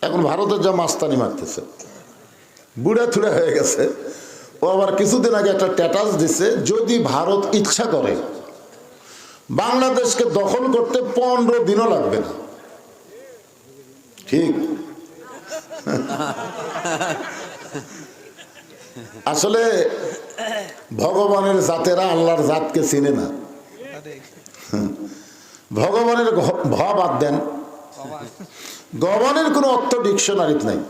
এখন ভারতের যা মাস্তানি মারতেছে, বুড়া থুড়া হয়ে গেছে। ও আবার কিছুদিন আগে একটা স্ট্যাটাস দিছে, যদি ভারত ইচ্ছা করে বাংলাদেশকে দখল করতে 15 দিনও লাগবে না। ঠিক আসলে ভগবানের জাতেরা আল্লাহর জাতকে চিনে না। ভগবানের ভ বাদ দেন, গবানের কোনো অর্থ ডিকশনারিতে নাই।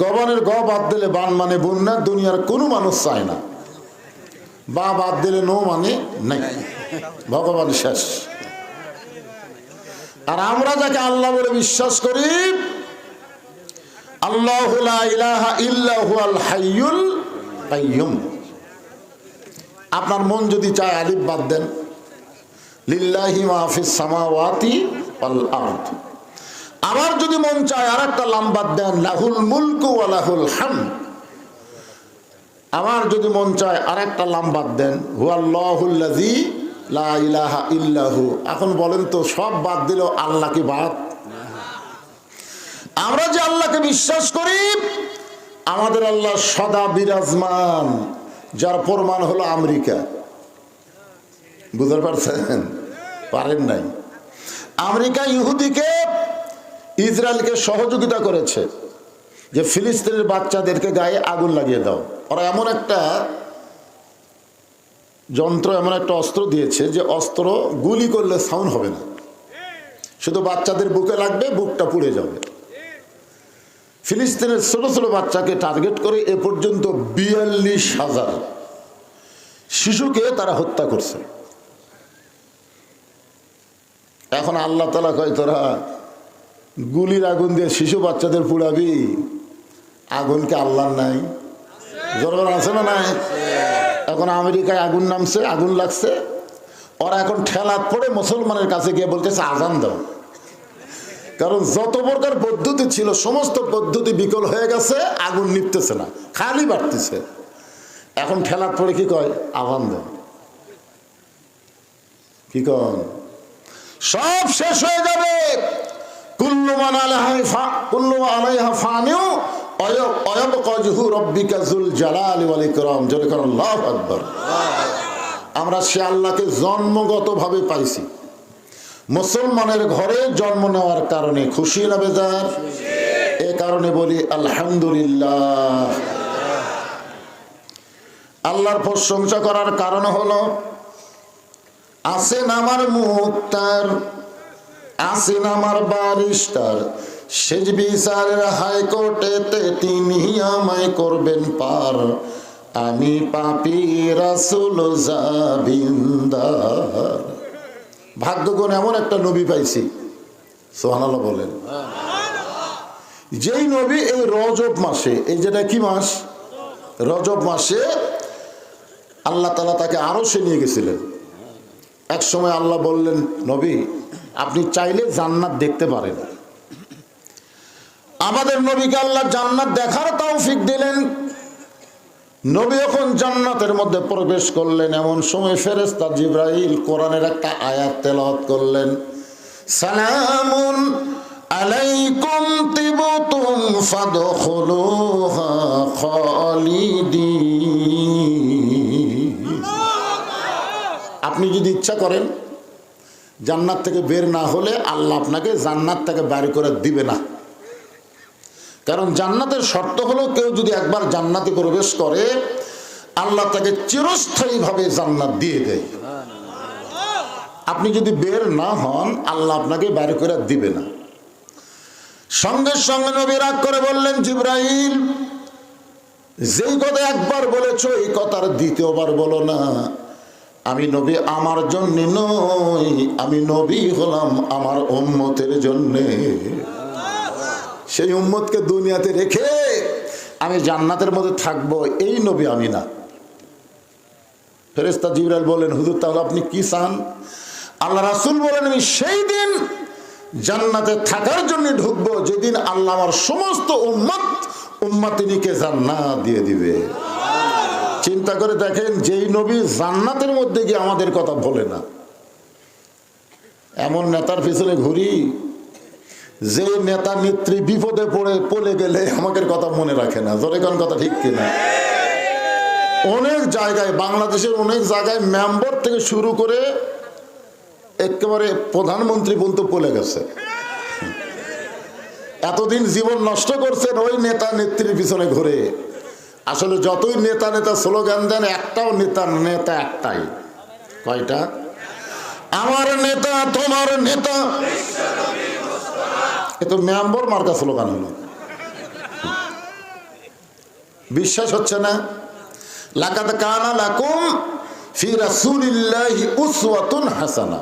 গবানের গ বাদ দিলে বান মানে বন্যা, দুনিয়ার কোনো মানুষ চায় না। বা বাদ দিলে নো মানে নাই, ভগবান শেষ। আর আমরা যাকে আল্লাহ বলে বিশ্বাস করি, আল্লাহু লা ইলাহা ইল্লা হুয়াল হাইয়ুল কাইয়্যুম। আপনার মন যদি চায় আলিফ বাদ দেন, লিল্লাহি মা ফিস সামাওয়াতি ওয়াল আরদ। আবার যদি মন চায় আরেকটা লাম বাদ দেন, লাহুল মুলকু ওয়া লাহুল হামদ। আমার যদি মন চায় আরেকটা লাম বাদ দেন, হুয়াল্লাহুল্লাযী লা ইলাহা ইল্লাহু। এখন বলেন তো, সব বাদ দিলেও আল্লাহ কি বাদ? আমরা যে আল্লাহকে বিশ্বাস করি, আমাদের আল্লাহ সদা বিরাজমান, যার প্রমাণ হলো আমেরিকা। বুঝতে পারছেন? পারেন নাই? আমেরিকা ইহুদিকে, ইসরায়েলকে সহযোগিতা করেছে যে ফিলিস্তিনের বাচ্চাদেরকে গায়ে আগুন লাগিয়ে দাও। ওরা এমন একটা যন্ত্র, এমন একটা অস্ত্র দিয়েছে যে অস্ত্র গুলি করলে সাউন্ড হবে না, শুধু বাচ্চাদের বুকে লাগবে, বুকটা পুড়ে যাবে। ফিলিস্তিনের ছোট ছোট বাচ্চাকে টার্গেট করে এ পর্যন্ত 42,000 শিশুকে তারা হত্যা করছে। এখন আল্লাহ তাআলা কয়, তোরা গুলির আগুন দিয়ে শিশু বাচ্চাদের পুড়াবি, আগুনকে আল্লাহর নাই? জোর আছে না নাই? এখন আমেরিকায় আগুন নামছে, আগুন লাগছে, ওরা এখন ঠেলাত পড়ে মুসলমানের কাছে গিয়ে বলতেছে আজান দাও। কারণ যত প্রকার পদ্ধতি ছিল সমস্ত পদ্ধতি বিকল হয়ে গেছে, আগুন নিপতেছে না, খালি বাড়তেছে। এখন ঠেলাত পড়ে কি কয়? আজান দাও। কি কন? সব শেষ হয়ে যাবে। কুল্লু মান আলাইহা ফানিউ ওয়ায়াবকা ওয়াজহু রাব্বিকা যুল জালালি ওয়াল ইকরাম। জোরে করুন আল্লাহু আকবার। আমরা সে আল্লাহকে জন্মগতভাবে পাইছি। মুসলমানের ঘরে জন্ম নেওয়ার কারণে খুশি না বেজার? এ কারণে বলি আলহামদুলিল্লাহ। আল্লাহর প্রশংসা করার কারণ হলো, আছেন আমার মুক্তার, আছেন আমার বারিস্টার, শেষ বিচারের হাইকোর্টেতে তিনি আমায় করবেন পার। আমি পাপী রাসূল জাবিন্দার। ভাগ্যগুণ এমন একটা নবী পাইছি, সুবহানাল্লাহ বলেন। যেই নবী এই রজব মাসে, এই যেটা কি মাস? রজব মাসে আল্লাহ তাআলা তাকে আরশে নিয়ে গেছিলেন। এক সময় আল্লাহ বললেন, নবী আপনি চাইলে জান্নাত দেখতে পারেন। আমাদের নবীকে আল্লাহ জান্নাত দেখার তৌফিক দিলেন। নবী যখন জান্নাতের মধ্যে প্রবেশ করলেন, এমন সময় ফেরেশতা জিবরাইল কোরআনের একটা আয়াত তেলাওয়াত করলেন, সালামুন আলাইকুম তিবতুম ফাদখুলুহা খালিদিন। আপনি যদি ইচ্ছা করেন জান্নাত থেকে বের না হলে আল্লাহ আপনাকে জান্নাত থেকে বাইরে করে দিবে না। কারণ জান্নাতের শর্ত হলো, কেউ যদি একবার জান্নাতে প্রবেশ করে আল্লাহ তাকে চিরস্থায়ীভাবে জান্নাত দিয়ে দেয়। আপনি যদি বের না হন আল্লাহ আপনাকে বাইরে করে দিবে না। সঙ্গে সঙ্গে নবী রাগ করে বললেন, জিবরাইল যেই কথা একবার বলেছো এই কথার দ্বিতীয়বার বলো না। আমি নবী আমার জন্য নই, আমি নবী হলাম আমার উম্মতের জন্যে। সেই উম্মতকে দুনিয়াতে রেখে আমি জান্নাতের মধ্যে থাকবো, এই নবী আমি না। ফেরেশতা জিবরাইল বলেন, হুজুর তাহলে আপনি কি চান? আল্লাহ রাসূল বলেন, আমি সেই দিন জান্নাতে থাকার জন্য ঢুকবো যেদিন আল্লাহ আমার সমস্ত উম্মতিনীকে জান্নাত দিয়ে দিবে। চিন্তা করে দেখেন, যেই নবী জান্নাতের মধ্যে গিয়ে আমাদের কথা বলে না, এমন নেতার পিছনে ঘুরি যে নেতা নেত্রী বিপদে পড়ে গেলে আমাদের কথা মনে রাখে না, জোরে কোন কথা ঠিক কিনা? অনেক জায়গায়, বাংলাদেশের অনেক জায়গায় মেম্বার থেকে শুরু করে একেবারে প্রধানমন্ত্রী পর্যন্ত পড়ে গেছে। এতদিন জীবন নষ্ট করছেন ওই নেতা নেত্রীর পিছনে ঘুরে। আসলে যতই নেতা নেতা স্লোগান দেন, একটাও নেতা একটাই। কয়টা? আমার নেতা, তোমার নেতা। এ তো মেম্বার মার্কা স্লোগান হলো। বিশ্বাস হচ্ছে না? লাকাদ কানা লাকুম ফি রাসূলিল্লাহি উসওয়াতুন হাসানা।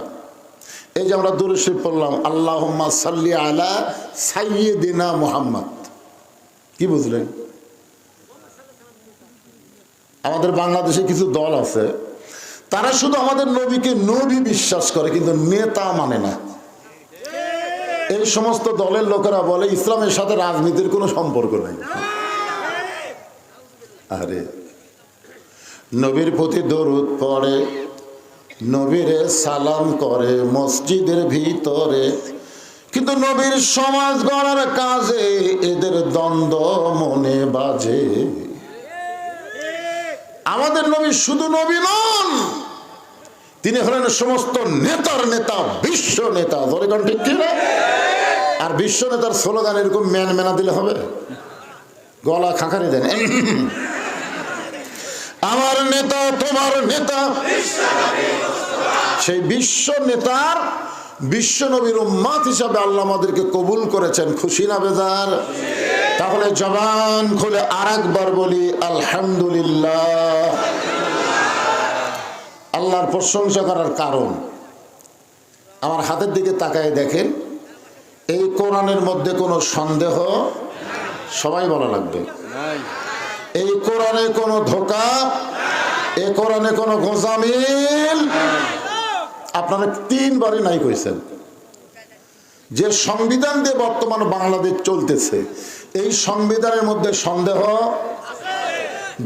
এই যে আমরা দুরূদ শরীফ পড়লাম, আল্লাহুম্মা সাল্লি আলা সাইয়্যিদিনা মুহাম্মদ। কি বুঝলেন? আমাদের বাংলাদেশে কিছু দল আছে, তারা শুধু আমাদের নবীকে নবী বিশ্বাস করে, কিন্তু নেতা মানে না। এই সমস্ত দলের লোকেরা বলে ইসলামের সাথে রাজনীতির কোনো সম্পর্ক নেই। আরে নবীর প্রতি দরুদ পড়ে, নবীরে সালাম করে মসজিদের ভিতরে, কিন্তু নবীর সমাজ গড়ার কাজে এদের দ্বন্দ্ব মনে বাজে। আমাদের নবী শুধু নবী নন, তিনি হলেন সমস্ত নেতার নেতা, বিশ্ব নেতা। ধরে কোন ঠিক কিনা? আর বিশ্ব নেতার স্লোগান এরকম মেনা দিলে হবে? গলা খাঁকারি দেন, আমার নেতা, তোমার নেতা। সেই বিশ্ব নেতার, বিশ্ব নবীর উম্মত হিসাবে আল্লাহ আমাদেরকে কবুল করেছেন। খুশি না বেজার? তাহলে জবান খুলে আরেকবার বলি আলহামদুলিল্লাহ। আল্লাহর প্রশংসা করার কারণ, আমার হাতের দিকে তাকায় দেখেন, এই কোরআনের মধ্যে কোনো সন্দেহ, সবাই বলা লাগবে, এই কোরআনে কোনো ধোঁকা, এই কোরআনে কোনো গোজামিল। আপনারা 3 বারই নাই কইছেন। যে সংবিধান দিয়ে বর্তমান বাংলাদেশ চলতেছে, এই সংবিধানের মধ্যে সন্দেহ,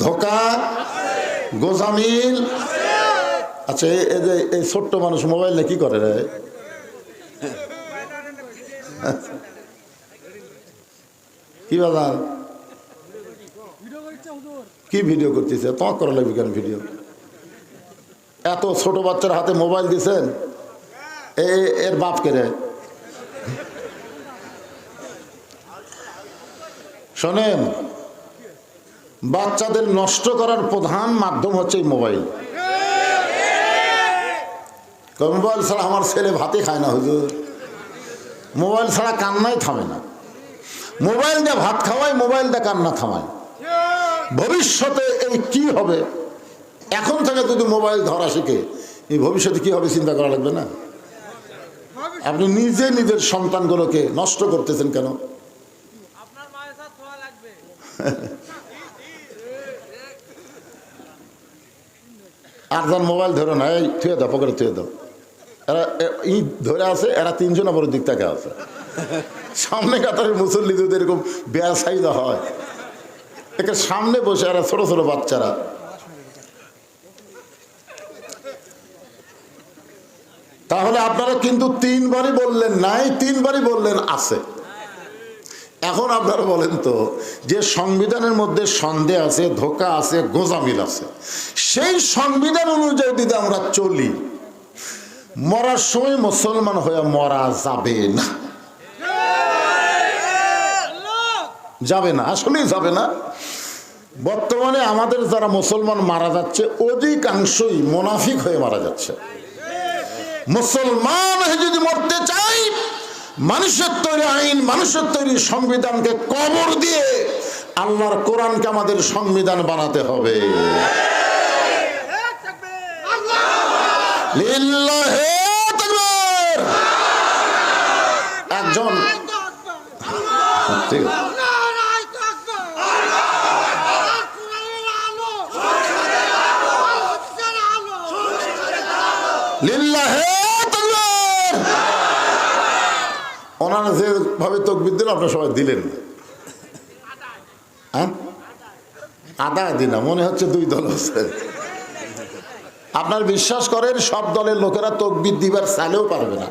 ধোঁকা, গোজামিল। আচ্ছা, এই ছোট্ট মানুষ মোবাইল নিয়ে কি করে রে? কি বাজার, কি ভিডিও করতেছে? তোমার করা লাগবে কেন ভিডিও? এত ছোট বাচ্চার হাতে মোবাইল দিয়েছেন, এর বাপ কে রে? শোনেন, বাচ্চাদের নষ্ট করার প্রধান মাধ্যম হচ্ছে এই মোবাইল। মোবাইল ছাড়া আমার ছেলে ভাতে খায় না হুজুর, মোবাইল ছাড়া কান্নাই থামে না। মোবাইল দিয়ে ভাত খাওয়ায়, মোবাইল দিয়ে কান্না থামায়। ভবিষ্যতে এই কি হবে? এখন থেকে যদি মোবাইল ধরা শিখে, এই ভবিষ্যতে কি হবে চিন্তা করা লাগবে না? আপনি নিজে নিজের সন্তানগুলোকে নষ্ট করতেছেন কেন? আর যার মোবাইল ধরো না, এই থুয়ে দাও, পকেটে থুয়ে দাও। এরা ধরে আছে, এরা 3 জন আবার দিক থেকে আছে। সামনে কাতারের মুসল্লি যদি এরকম বেয়াসাইদা হয়, একে সামনে বসে এরা ছোট ছোট বাচ্চারা। তাহলে আপনারা কিন্তু 3 বারই বললেন নাই, 3 বারই বললেন আছে। এখন আপনারা বলেন তো, যে সংবিধানের মধ্যে সন্দেহ আছে, ধোঁকা আছে, গোজামিল আছে, সেই সংবিধান অনুযায়ী যদি আমরা চলি, মরার সময় মুসলমান হয়ে মরা যাবে না। যাবে না, আসলেই যাবে না। বর্তমানে আমাদের যারা মুসলমান মারা যাচ্ছে, অধিকাংশই মুনাফিক হয়ে মারা যাচ্ছে। মুসলমান হয়ে যদি মরতে চাই, মানুষের তৈরি আইন, মানুষের তৈরি সংবিধানকে কবর দিয়ে আল্লাহর কোরআনকে আমাদের সংবিধান বানাতে হবে। লিল্লাহি তাকবীর। একজন ঠিক আছে, ওনারা যেভাবে তকবীর দিল আপনারা সবাই দিলেন, হ্যাঁ? আদা দিনা মনে হচ্ছে 2 দল আছে। আপনার বিশ্বাস করেন, সব দলের লোকেরা তকবীর দিবার চাইলেও পারবে না,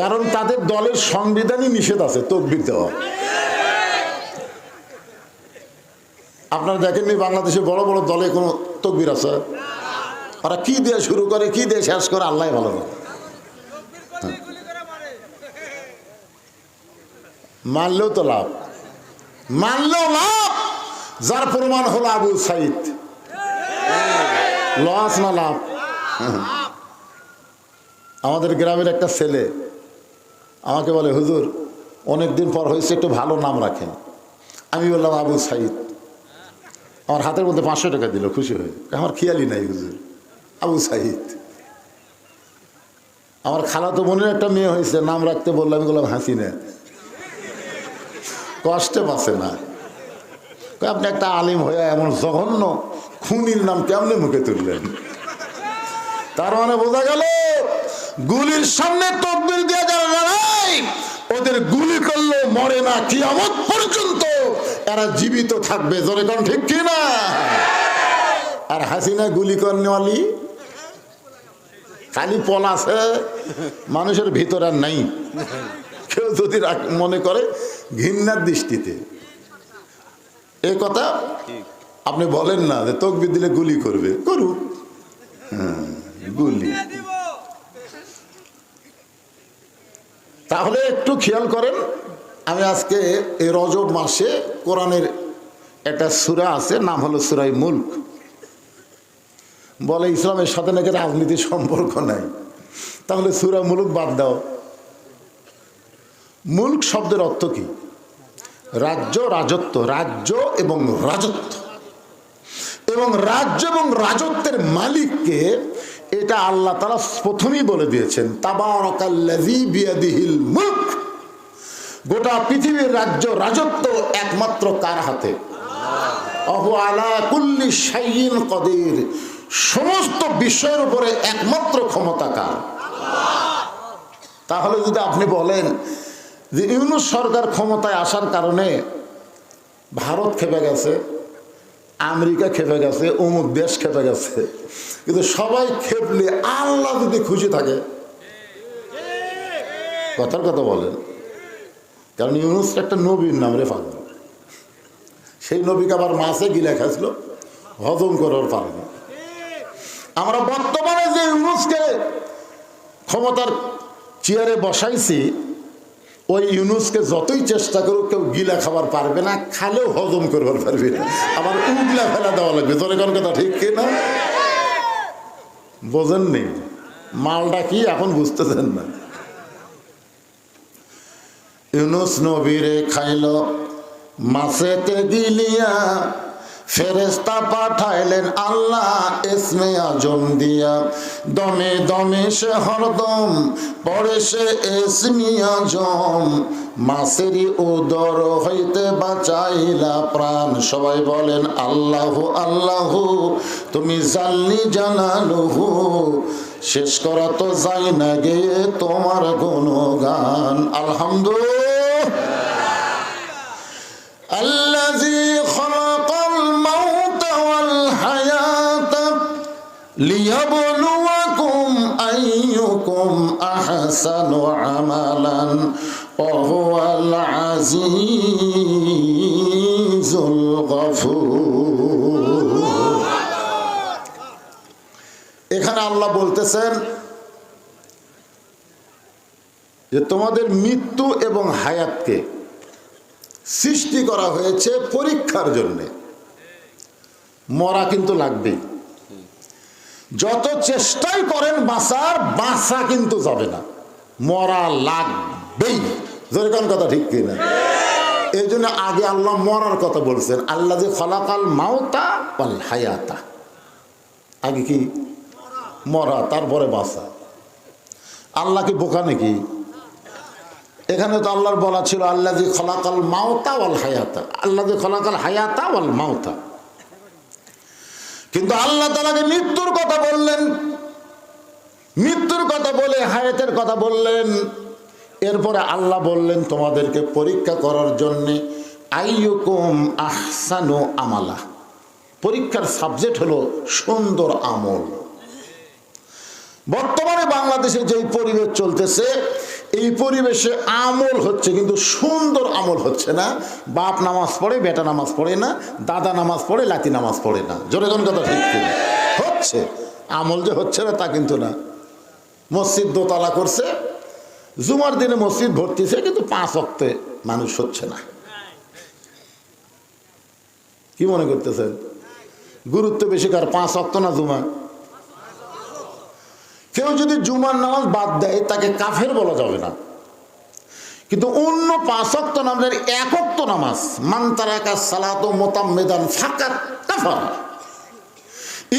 কারণ তাদের দলের সংবিধানই নিষেধ আছে তাকবীর দেওয়া। আপনারা দেখেননি বাংলাদেশে বড় বড় দলে কোনো তাকবীর আছে? ওরা কি দিয়ে শুরু করে কি দিয়ে শেষ করে আল্লাহ ভালো জানে। মানলেও তো লাভ, মানলেও লাভ। যার প্রমাণ হলো আবু সাইদ। লস না লাভ? আমাদের গ্রামের একটা ছেলে আমাকে বলে, হুজুর অনেকদিন পর হয়েছে, একটু ভালো নাম রাখেন। আমি বললাম আবু সাইদ। আমার হাতের মধ্যে 500 টাকা দিল খুশি হয়ে। আমার খেয়ালই নাই হুজুর, আবু সাইদ। আমার খালাতো বোনের একটা মেয়ে হয়েছে, নাম রাখতে বললাম, আমি বললাম হাসিনা। কষ্টে বাঁচে না। আপনি একটা আলিম হয়ে এমন জঘন্য খুনির নাম কেমনে মুখে তুললেন? তার মানে বোঝা গেল গুলির সামনে তাকবীর দিয়ে যারা লড়াই, ওদের গুলি করলেও মরে না, কিয়ামত পর্যন্ত এরা জীবিত থাকবে। জোরে কোন ঠিক কি না? আর হাসিনা গুলি করনেওয়ালি খালি পলাছে, মানুষের ভিতর আর নাই। কেউ যদি মনে করে ঘৃণার দৃষ্টিতে, এই কথা আপনি বলেন না যে তাকবীর দিলে গুলি করবে, করুক। গুলি তাহলে একটু খেয়াল করেন। আমি আজকে এই রজব মাসে কোরআনের একটা সূরা আছে, নাম হলো সূরায়ে মুলক। বলে ইসলামের সাথে নাকি রাজনীতির সম্পর্ক নাই, তাহলে সূরা মুলক বাদ দাও। মুলক শব্দের অর্থ কি? রাজ্য, রাজত্ব। রাজ্য এবং রাজত্ব, এবং রাজ্য এবং রাজত্বের মালিককে এটা আল্লাহ তাআলা প্রথমেই বলে দিয়েছেন, তাবারাকাল্লাযী বিয়াদিহিল মুলক। গোটা পৃথিবীর রাজ্য রাজত্ব একমাত্র কার হাতে? ওয়া আলা কুল্লি শাইইন কাদির। সমস্ত বিষয়ের উপরে একমাত্র ক্ষমতা কার? তাহলে যদি আপনি বলেন যে ইউনূস সরকার ক্ষমতায় আসার কারণে ভারত খেপে গেছে, আমেরিকা খেপে গেছে, অমুক দেশ খেপে গেছে, কিন্তু সবাই খেপলে আল্লাহ যদি খুশি থাকে, কথার কথা বলেন। কারণ ইউনূস একটা নবীর নাম রে পাগল। সেই নবীকে আবার মাছে গিলা খাইছিল, হজম করার পারেনি। আমরা বর্তমানে যে ইউনূসকে ক্ষমতার চেয়ারে বসাইছি, ওই ইউনূসকে যতই চেষ্টা করুক কেউ গিলা খাবার পারবে না, খালেও হজম করবার পারবে না, আবার উগলা ফেলা দেওয়া লাগবে। তোর কোন কথা ঠিক কিনা? বোঝেননি মালটা কি এখন বুঝতেছেন না? ইউনূস নবীরে খাইল মাছেতে গিলিয়া, ফেরেশতা পাঠাইলেন আল্লাহ ইসমে আজম দিয়া। দমে দমে সে হরদম পড়ে সে ইসমে আজম, মাছেরই উদর হইতে বাঁচাইলা প্রাণ। সবাই বলেন আল্লাহু আল্লাহু, তুমি জাল্লি জানালুহু। শেষ করা তো যাই না গেয়ে তোমার গুণগান। আলহামদুলিল্লাহ। আল্লাযী খালাকাল মাউতা ওয়াল হায়াতা লিয়াবলুয়াকুম আইয়ুকুম আহসানু আমালান ওয়া হুয়াল আজিজুল গফুর। এখানে আল্লাহ বলতেছেন যে তোমাদের মৃত্যু এবং হায়াতকে সৃষ্টি করা হয়েছে পরীক্ষার জন্যে। মরা কিন্তু লাগবেই। যত চেষ্টাই করেন বাঁচার, বাঁচা কিন্তু যাবে না, মরা লাগবেই। যেরকম কথা ঠিক কিনা? এই জন্য আগে আল্লাহ মরার কথা বলছেন, আল্লাহ যে খলাকাল মাউতা ওয়াল হায়াতা। আগে কি? মরা, তারপরে বাঁচা। আল্লাহ কি বোকা নাকি? এখানে তো আল্লাহর বলা ছিল আল্লাযী খলাকাল মাউতা ওয়াল হায়াতা, আল্লাযী খলাকাল হায়াতা ওয়াল মাউতা। কিন্তু আল্লাহ তাআলাকে মৃত্যুর কথা বললেন, মৃত্যুর কথা বলে হায়াতের কথা বললেন। এরপরে আল্লাহ বললেন তোমাদেরকে পরীক্ষা করার জন্যে, আইয়ুকুম আহসানু আমালা। পরীক্ষার সাবজেক্ট হলো সুন্দর আমল। বর্তমানে বাংলাদেশে যেই পরিবেশ চলতেছে, এই পরিবেশে আমল হচ্ছে কিন্তু সুন্দর আমল হচ্ছে না। বাপ নামাজ পড়ে, বেটা নামাজ পড়ে না, দাদা নামাজ পড়ে, লাতি নামাজ পড়ে না। জোরে কোন কথা ঠিক কিনা? হচ্ছে আমল যে হচ্ছে না তা কিন্তু না। মসজিদ দোতলা করছে, জুমার দিনে মসজিদ ভর্তিছে, কিন্তু 5 ওয়াক্তে মানুষ হচ্ছে না। কি মনে করতেছেন গুরুত্ব বেশি কার, 5 ওয়াক্ত না জুমা? কেউ যদি জুমার নামাজ বাদ দেয় তাকে কাফের বলা যাবে না, কিন্তু অন্য 5 ওয়াক্ত নামাজের 1 ওয়াক্ত নামাজ, মান তারাকা সালাতু মুতাম্মিদান ফাকাত কাফার,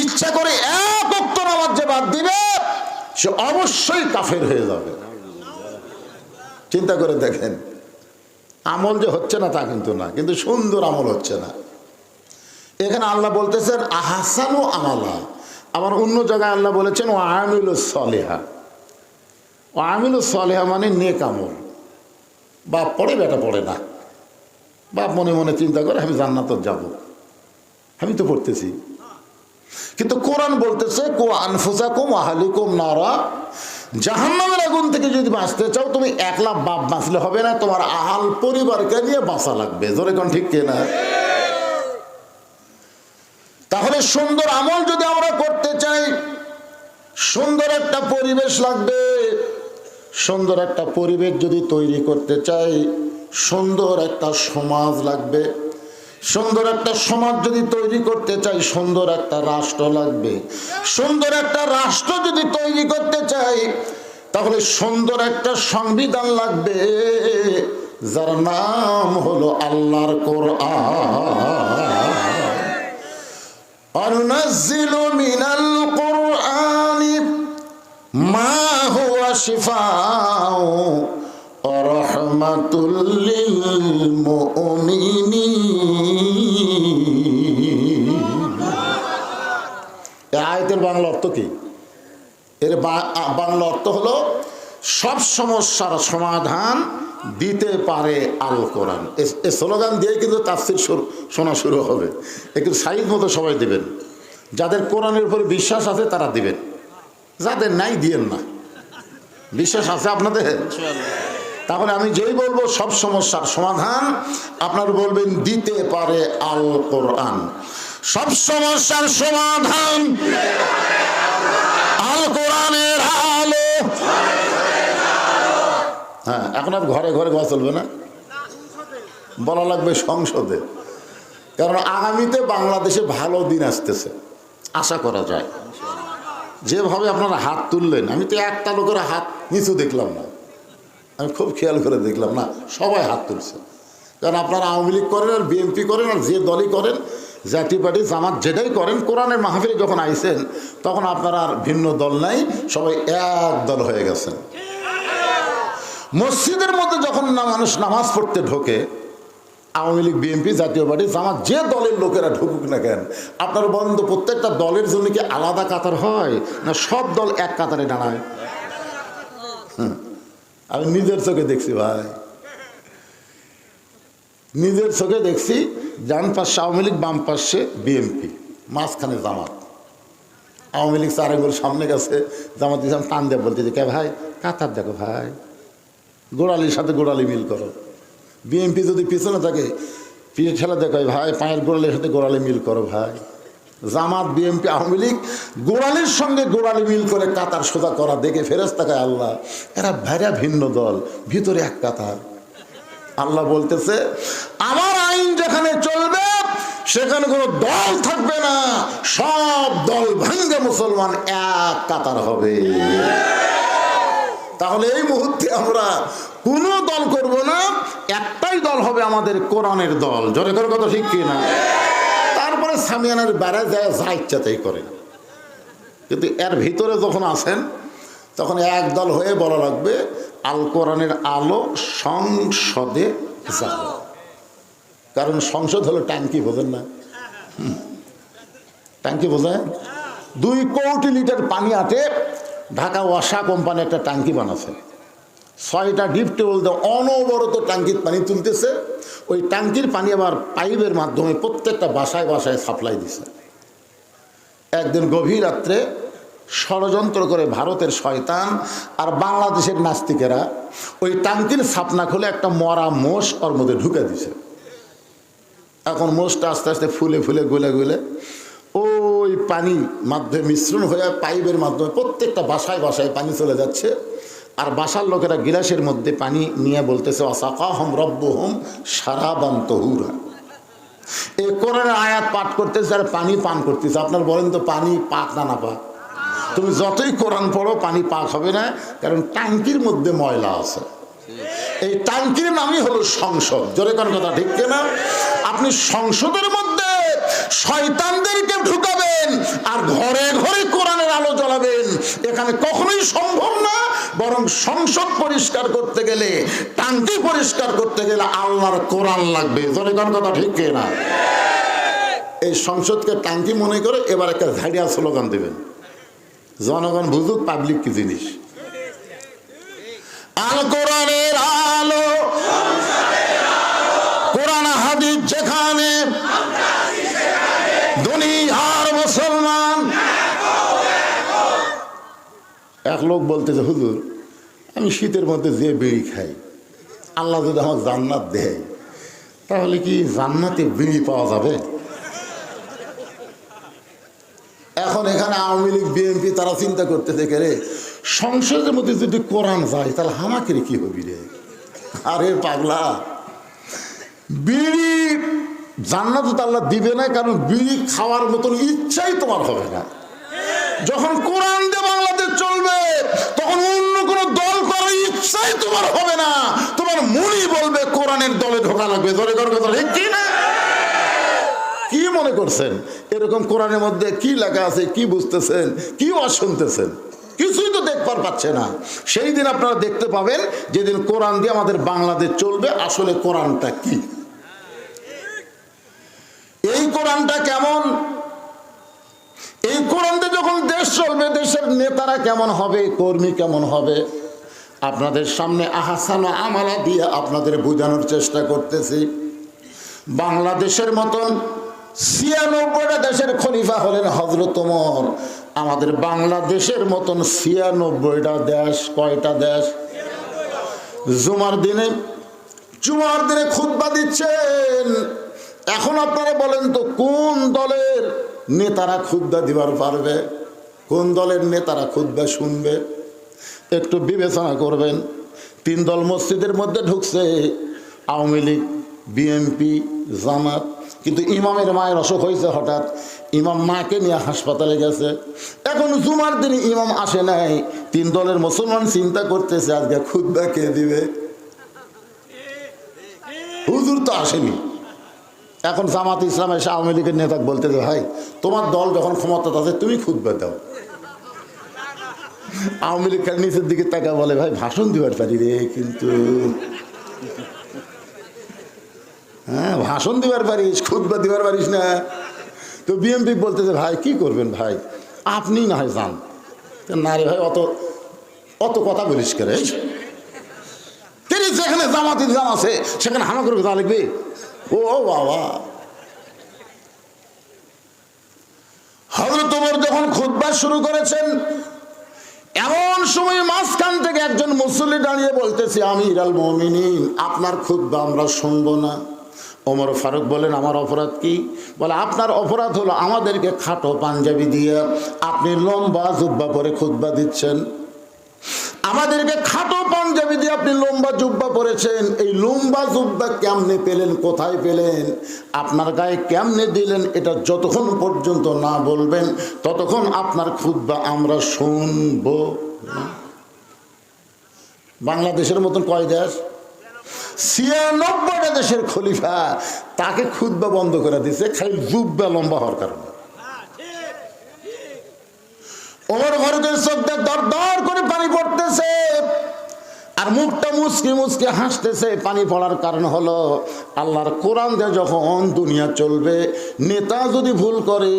ইচ্ছা করে 1 ওয়াক্ত নামাজ যে বাদ দিবে সে অবশ্যই কাফের হয়ে যাবে। চিন্তা করে দেখেন, আমল যে হচ্ছে না তা কিন্তু না, কিন্তু সুন্দর আমল হচ্ছে না। এখানে আল্লাহ বলতেছেন আহসানু আমালা, আবার অন্য জায়গায় আল্লাহ বলেছেন ও আমিলুস সলিহা। ও আমিলুস সলিহা মানে নেক আমল। বাপ পড়ে, বেটা পড়ে না, বাপ মনে মনে চিন্তা করে আমি জান্নাতে যাব, আমি তো পড়তেছি। কিন্তু কোরআন বলতেছে কু আনফুসাকুম আহলিকুম নারা, জাহান্নামের আগুন থেকে যদি বাঁচতে চাও তুমি একলা বাপ বাঁচলে হবে না, তোমার আহাল পরিবারকে নিয়ে বাঁচা লাগবে। জোরে কোন ঠিক কিনা? তাহলে সুন্দর আমল যদি আমরা করতে চাই, সুন্দর একটা পরিবেশ লাগবে। সুন্দর একটা পরিবেশ যদি তৈরি করতে চাই, সুন্দর একটা সমাজ লাগবে। সুন্দর একটা সমাজ যদি তৈরি করতে চাই, সুন্দর একটা রাষ্ট্র লাগবে। সুন্দর একটা রাষ্ট্র যদি তৈরি করতে চাই, তাহলে সুন্দর একটা সংবিধান লাগবে, যার নাম হলো আল্লাহর কোরআন। আনুনাজ্জিলু মিনাল কুরআনি মা হুয়া শিফাউ ওয়া রাহমাতুল লিল মুমিনিন। এই আয়াতের বাংলা অর্থ কি? এর বাংলা অর্থ হলো সব সমস্যার সমাধান দিতে পারে আল কোরআন। এই স্লোগান দিয়ে কিন্তু তাফসীর শোনা শুরু হবে। একটু সাইজ মতো সবাই দিবেন। যাদের কোরআনের উপরে বিশ্বাস আছে তারা দিবেন, যাদের নাই দিয়েন না। বিশ্বাস আছে আপনাদের? তাহলে আমি যেই বলবো সব সমস্যার সমাধান, আপনারা বলবেন দিতে পারে আল কোরআন। সব সমস্যার সমাধান আল কোরআনের আলো। হ্যাঁ, এখন আর ঘরে ঘরে কথা চলবে না, বলা লাগবে সংসদে। কারণ আগামীতে বাংলাদেশে ভালো দিন আসতেছে, আশা করা যায়। যেভাবে আপনারা হাত তুললেন, আমি তো একটা লোকের হাত নিচু দেখলাম না, আমি খুব খেয়াল করে দেখলাম না, সবাই হাত তুলছে। কারণ আপনারা আওয়ামী লীগ করেন আর বিএনপি করেন আর যে দলই করেন, জাতীয় পার্টি জামাত যেটাই করেন, কোরআনের মাহফিলে যখন আইছেন তখন আপনারা আর ভিন্ন দল নাই, সবাই এক দল হয়ে গেছেন। মসজিদের মধ্যে যখন মানুষ নামাজ পড়তে ঢোকে, আওয়ামী লীগ বিএনপি জাতীয় পার্টি জামাত যে দলের লোকেরা ঢুকুক না কেন, আপনার বলেন তো প্রত্যেকটা দলের জন্য কি আলাদা কাতার হয় না সব দল এক কাতারে দাঁড়ায়? আমি নিজের চোখে দেখছি ভাই, নিজের চোখে দেখছি। ডান পাশে আওয়ামী লীগ, বাম পাশে বিএনপি, মাঝখানে জামাত। আওয়ামী লীগ 4 আঙ্গুল সামনে গেছে, জামাত ইসলাম টান দিয়ে বলতে যে কে ভাই কাতার দেখো ভাই, গোড়ালির সাথে গোড়ালি মিল করো। বিএনপি যদি পিছনে থাকে পিঠে ঠেলা দেখো ভাই, পায়ের গোড়ালির সাথে গোড়ালি মিল করো ভাই। জামাত বিএনপি আওয়ামী লীগ গোড়ালির সঙ্গে গোড়ালি মিল করে কাতার সোজা করা দেখে ফেরেশতা কয় আল্লাহ, এরা ভাইরা ভিন্ন দল, ভিতরে এক কাতার। আল্লাহ বলতেছে আমার আইন যেখানে চলবে সেখানে কোনো দল থাকবে না, সব দল ভাঙ্গে মুসলমান এক কাতার হবে। তাহলে এই মুহূর্তে আমরা কোনো দল করব না, একটাই দল হবে আমাদের কোরআনের দল। জোরে করে কথা ঠিক কিনা? তারপরে সামিয়ানার বেড়া যায় যা ইচ্ছা তাই করেন, কিন্তু এর ভিতরে যখন আসেন তখন এক দল হয়ে বলা লাগবে আল কোরআনের আলো সংসদে যাবে। কারণ সংসদ হলো ট্যাঙ্কি, বোঝেন না? ট্যাঙ্কি বোঝেন? 2 কোটি লিটার পানি আটে ঢাকা ওয়াসা কোম্পানি একটা ট্যাঙ্কি বানাচ্ছে। 6টা ডিপ টেবল দিয়ে অনবরত ট্যাঙ্কির পানি তুলতেছে। ওই ট্যাঙ্কির পানি আবার পাইপের মাধ্যমে প্রত্যেকটা বাসায় বাসায় সাপ্লাই দিছে। একদিন গভীর রাত্রে ষড়যন্ত্র করে ভারতের শয়তান আর বাংলাদেশের নাস্তিকেরা ওই টাঙ্কির ছাপনা খুলে একটা মরা মোষ ওর মধ্যে ঢুকে দিছে। এখন মোষটা আস্তে আস্তে ফুলে ফুলে গলে গলে ওই পানি মাধ্যমে মিশ্রণ হয়ে পাইপের মাধ্যমে প্রত্যেকটা বাসায় বাসায় পানি চলে যাচ্ছে। আর বাসার লোকেরা গিলাসের মধ্যে পানি নিয়ে বলতেছে ওয়াসাকাহুম রাব্বুহুম শারাবান তাহুরা। এই কোরআনের আয়াত পাঠ করতেছে আর পানি পান করতেছে। আপনার বলেন তো পানি পাক না পাক? তুমি যতই কোরআন পড়ো পানি পাক হবে না, কারণ টাঙ্কির মধ্যে ময়লা আছে। এই টাঙ্কির নামই হলো সংসদ। জোরে কোন কথা ঠিক কিনা? আপনি সংসদের মধ্যে শয়তানদেরকে ঢুকাবেন আর ঘরে ঘরে কোরআনের আলো জ্বালাবেন, এখানে কখনোই সম্ভব না। বরং সংসদ পরিষ্কার করতে গেলে, টাঙ্কি পরিষ্কার করতে গেলে আল্লাহর কোরআন লাগবে। জোরে কোন কথা ঠিক কিনা? এই সংসদকে টাঙ্কি মনে করে এবার একটা ঝাড়িয়া স্লোগান দেবেন, জনগণ বুঝুক পাবলিক কি জিনিস। আল কোরআনের আলো, কোরআন হাদিস যেখানে, দুনিয়ার মুসলমান। এক লোক বলতেছে হুজুর আমি শীতের মধ্যে যে বিড়ি খাই, আল্লাহ যদি আমার জান্নাত দেয় তাহলে কি জান্নাতে বিড়ি পাওয়া যাবে? এখন এখানে আওয়ামী লীগ বিএনপি তারা চিন্তা করতেছে রে সংসদের মধ্যে যদি কোরআন যায় তাহলে হামাকের কি হবি রে? আরে পাগলা, বিড়ি জান্নাত তো আল্লাহ দিবে না, কারণ বিড়ি খাওয়ার মতন ইচ্ছাই তোমার হবে না। যখন কোরআন দিয়ে বাংলাদেশ চলবে তখন অন্য কোনো দল করার ইচ্ছাই তোমার হবে না। তোমার মনই বলবে কোরআনের দলে ঢোকা লাগবে। ধরে করে কথা ঠিক কি না? কি মনে করছেন এরকম কোরআনের মধ্যে কি লেখা আছে? কি বুঝতেছেন? কি ওয়াজ শুনতেছেন? কিছুই তো দেখবার পাচ্ছে না। সেই দিন আপনারা দেখতে পাবেন যেদিন কোরআন দিয়ে আমাদের বাংলাদেশ চলবে আসলে কোরআনটা কি, এই কোরআনটা কেমন, এই কোরআন দিয়ে যখন দেশ চলবে দেশের নেতারা কেমন হবে, কর্মী কেমন হবে। আপনাদের সামনে আহসান আমালা দিয়ে আপনাদের বোঝানোর চেষ্টা করতেছি। বাংলাদেশের মতন ৯৬টা দেশের খলিফা হলেন হযরত ওমর। আমাদের বাংলাদেশের মতন ৯৬টা দেশ, কয়টা দেশ? জুমার দিনে খুতবা দিচ্ছেন। এখন আপনারা বলেন তো কোন দলের নেতারা খুতবা দিবার পারবে? কোন দলের নেতারা খুতবা শুনবে? একটু বিবেচনা করবেন। ৩ দল মসজিদের মধ্যে ঢুকছে, আওয়ামী লীগ, বিএনপি, জামাত। কিন্তু ইমামের মায়ের অসুখ হয়েছে হঠাৎ, ইমাম মাকে নিয়ে হাসপাতালে গেছে। এখন জুমার দিনে ইমাম আসে নাই। ৩ দলের মুসলমান চিন্তা করতেছে আজকে খুতবা কে দিবে? হুজুর তো আসেনি। এখন জামাত ইসলাম এসে আওয়ামী লীগের নেতা বলতেছে ভাই তোমার দল যখন ক্ষমতা আছে তুমি খুতবা দাও। আওয়ামী লীগ নিচের দিকে তাকা বলে ভাই ভাষণ দিবার পারি রে, কিন্তু হ্যাঁ ভাষণ দিবার পারিস, খুতবা দিবার পারিস না। তো বিএনপি বলতেছে ভাই কি করবেন ভাই, আপনি না হয় যান। না রে ভাই অত কথা বলিস কে রে, যেখানে জামাত ইসলাম আছে সেখানে হামা করে যা লিখবে। ও বাবা, হযরত ওমর যখন খুতবা শুরু করেছেন এমন সময় মাঝখান থেকে একজন মুসল্লি দাঁড়িয়ে বলতেছে আমিরুল মুমিনিন আপনার খুতবা আমরা শুনবো না। ওমর ফারুক বলেন আমার অপরাধ কি? বলে আপনার অপরাধ হলো আমাদেরকে খাটো পাঞ্জাবি দিয়ে আপনি লম্বা জুব্বা পরে খুতবা দিচ্ছেন। আমাদেরকে খাটো পাঞ্জাবি দিয়ে আপনি লম্বা জুব্বা পরেছেন। এই লম্বা জুব্বা কেমনে পেলেন, কোথায় পেলেন, আপনার গায়ে কেমনে দিলেন, এটা যতক্ষণ পর্যন্ত না বলবেন ততক্ষণ আপনার খুতবা আমরা শুনব না। বাংলাদেশের মতন কয় দেশ? ৯৬টা দেশের খলিফা তাকে খুতবা বন্ধ করে দিয়েছে খালি জুব্বা লম্বা হওয়ার কারণে। ওমর ফারুকের চোখে দর দর করে পানি পড়তেছে আর মুখটা মুচকি মুচকি হাসতেছে। পানি পড়ার কারণ হলো আল্লাহর কোরআন দিয়ে যখন দুনিয়া চলবে, নেতা যদি ভুল করে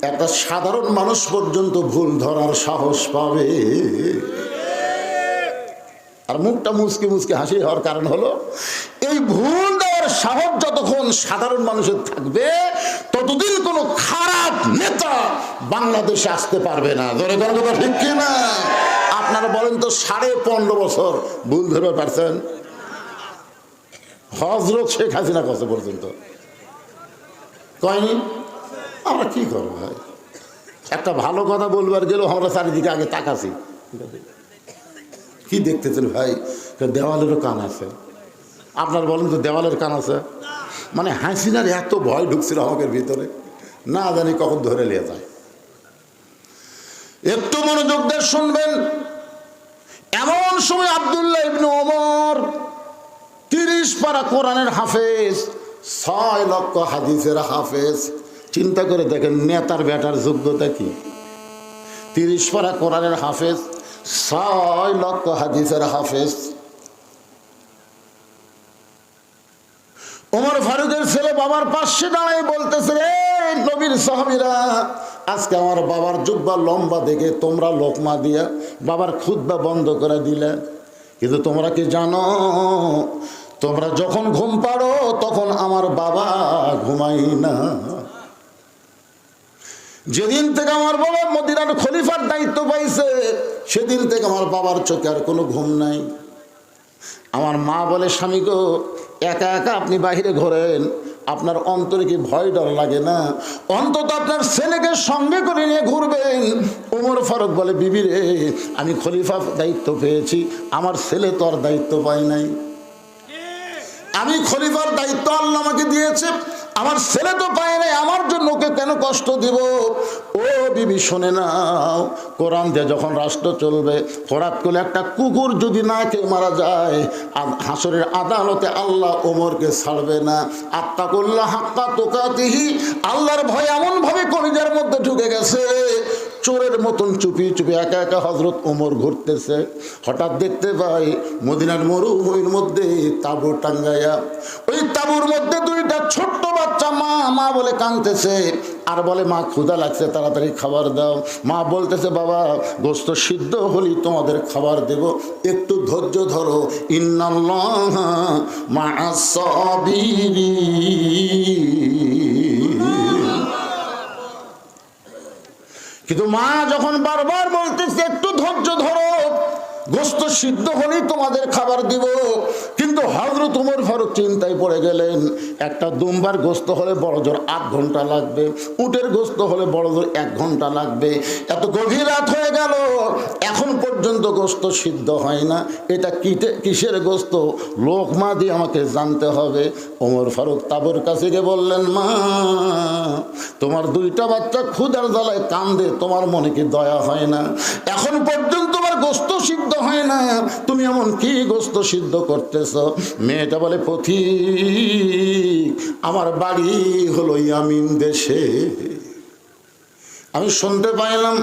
একটা সাধারণ মানুষ পর্যন্ত ভুল ধরার সাহস পাবে। আর মুখটা মুচকি মুচকি হাসি হওয়ার কারণ হলো এই ভুল দেওয়ার সাহস যতক্ষণ সাধারণ মানুষের থাকবে ততদিন কোনো খারাপ নেতা বাংলাদেশে আসতে পারবে না। ধরে কোনো কথা ঠিক কি না? আপনারা বলেন তো 15.5 বছর ভুল ধরে পারছেন? হযরত শেখ হাসিনা কত পর্যন্ত কয়নি? আমরা কি করবো ভাই? একটা ভালো কথা বলবার গেলেও আমরা চারিদিকে আগে তাকাছি। কি দেখতেছেন ভাই? দেওয়ালেরও কান আছে। আপনার বলেন তো দেওয়ালের কান আছে? মানে হাসিনার এত ভয় ঢুকছিল আমাদের ভিতরে, না জানি কখন ধরে নিয়ে যায়। একটু মনোযোগ দিয়ে শুনবেন। এমন সময় আব্দুল্লাহ ইবনে ওমর 30 পারা কোরআনের হাফেজ, 6 লক্ষ হাদিসের হাফেজ। চিন্তা করে দেখেন নেতার বেটার যোগ্যতা কি? 30 পারা কোরআনের হাফেজ, 6 লক্ষ হাদিসের হাফেজ। ওমর ফারুকের ছেলে বাবার পাশে দাঁড়ায় বলতেছে, রে নবীর সাহাবীরা, আজকে আমার বাবার জুব্বা লম্বা দেখে তোমরা লোকমা দিয়া বাবার খুতবা বন্ধ করে দিলে। কিন্তু তোমরা কি জানো, তোমরা যখন ঘুম পাড়ো তখন আমার বাবা ঘুমাই না। যেদিন থেকে আমার বাবা মদিনার খলিফার দায়িত্ব পাইছে সেদিন থেকে আমার বাবার চোখে আর কোনো ঘুম নাই। আমার মা বলে, স্বামী গো, একা একা আপনি বাহিরে ঘোরেন, আপনার অন্তরে কি ভয় ডর লাগে না? অন্তত আপনার ছেলেকে সঙ্গে করে নিয়ে ঘুরবেন। ওমর ফারুক বলে, বিবি রে, আমি খলিফা দায়িত্ব পেয়েছি, আমার ছেলে তো আর দায়িত্ব পায় নাই। আমি খলিফার দায়িত্ব আল্লাহ আমাকে দিয়েছে, আমার ছেলে তো পায় নাই, আমার জন্য ওকে কেন কষ্ট দিব? ও বিবি শোনে নাও, কোরআন দিয়ে যখন রাষ্ট্র চলবে, হঠাৎ করে একটা কুকুর যদি না কেউ মারা যায়, হাসরের আদালতে আল্লাহ ওমরকে ছাড়বে না। আত্তাকুল্লাহ হাক্কা তুকাতিহি, আল্লাহর ভয় এমন ভাবে কলিজার মধ্যে ঢুকে গেছে, চোরের মতন চুপি চুপি একা একা হযরত ওমর ঘুরতেছে। হঠাৎ দেখতে পাই মদিনার মরুভূমির মধ্যে তাঁবু টাঙ্গাইয়া, ওই তাঁবুর মধ্যে 2টা ছোট্ট বাচ্চা মা বলে কাঁদতেছে, আর বলে, মা ক্ষুধা লাগছে, তাড়াতাড়ি খাবার দাও। মা বলতেছে, বাবা গোস্ত সিদ্ধ হলেই তোমাদের খাবার দেব, একটু ধৈর্য ধরো, ইন্নাল্লাহা মা'আস সাবিরিন। কিন্তু মা যখন বারবার বলতেছে একটু ধৈর্য ধরো, গোস্ত সিদ্ধ হলেই তোমাদের খাবার দিব, কিন্তু হযরত ওমর ফারুক চিন্তায় পড়ে গেলেন। একটা দুম্বার গোস্ত হলে বড় জোর 8 ঘন্টা লাগবে, উটের গোস্ত হলে বড় জোর 1 ঘন্টা লাগবে। এত গভীর রাত হয়ে গেল, এখন পর্যন্ত গোস্ত সিদ্ধ হয় না, এটা কিসের গোস্ত? লোকমা দিয়ে আমাকে জানতে হবে। ওমর ফারুক তাঁবুর কাছে গিয়ে বললেন, মা, তোমার 2টা বাচ্চা ক্ষুধার জ্বালায় কান্দে, তোমার মনে কি দয়া হয় না? এখন পর্যন্ত তোমার গোস্ত সিদ্ধ হয় না, তুমি এমন কি গোস্ত সিদ্ধ করতেছ? মেয়েটা বলে, পথিক, আমার বাড়ি হলো ইয়ামিন দেশে। আমি শুনতে পাইলাম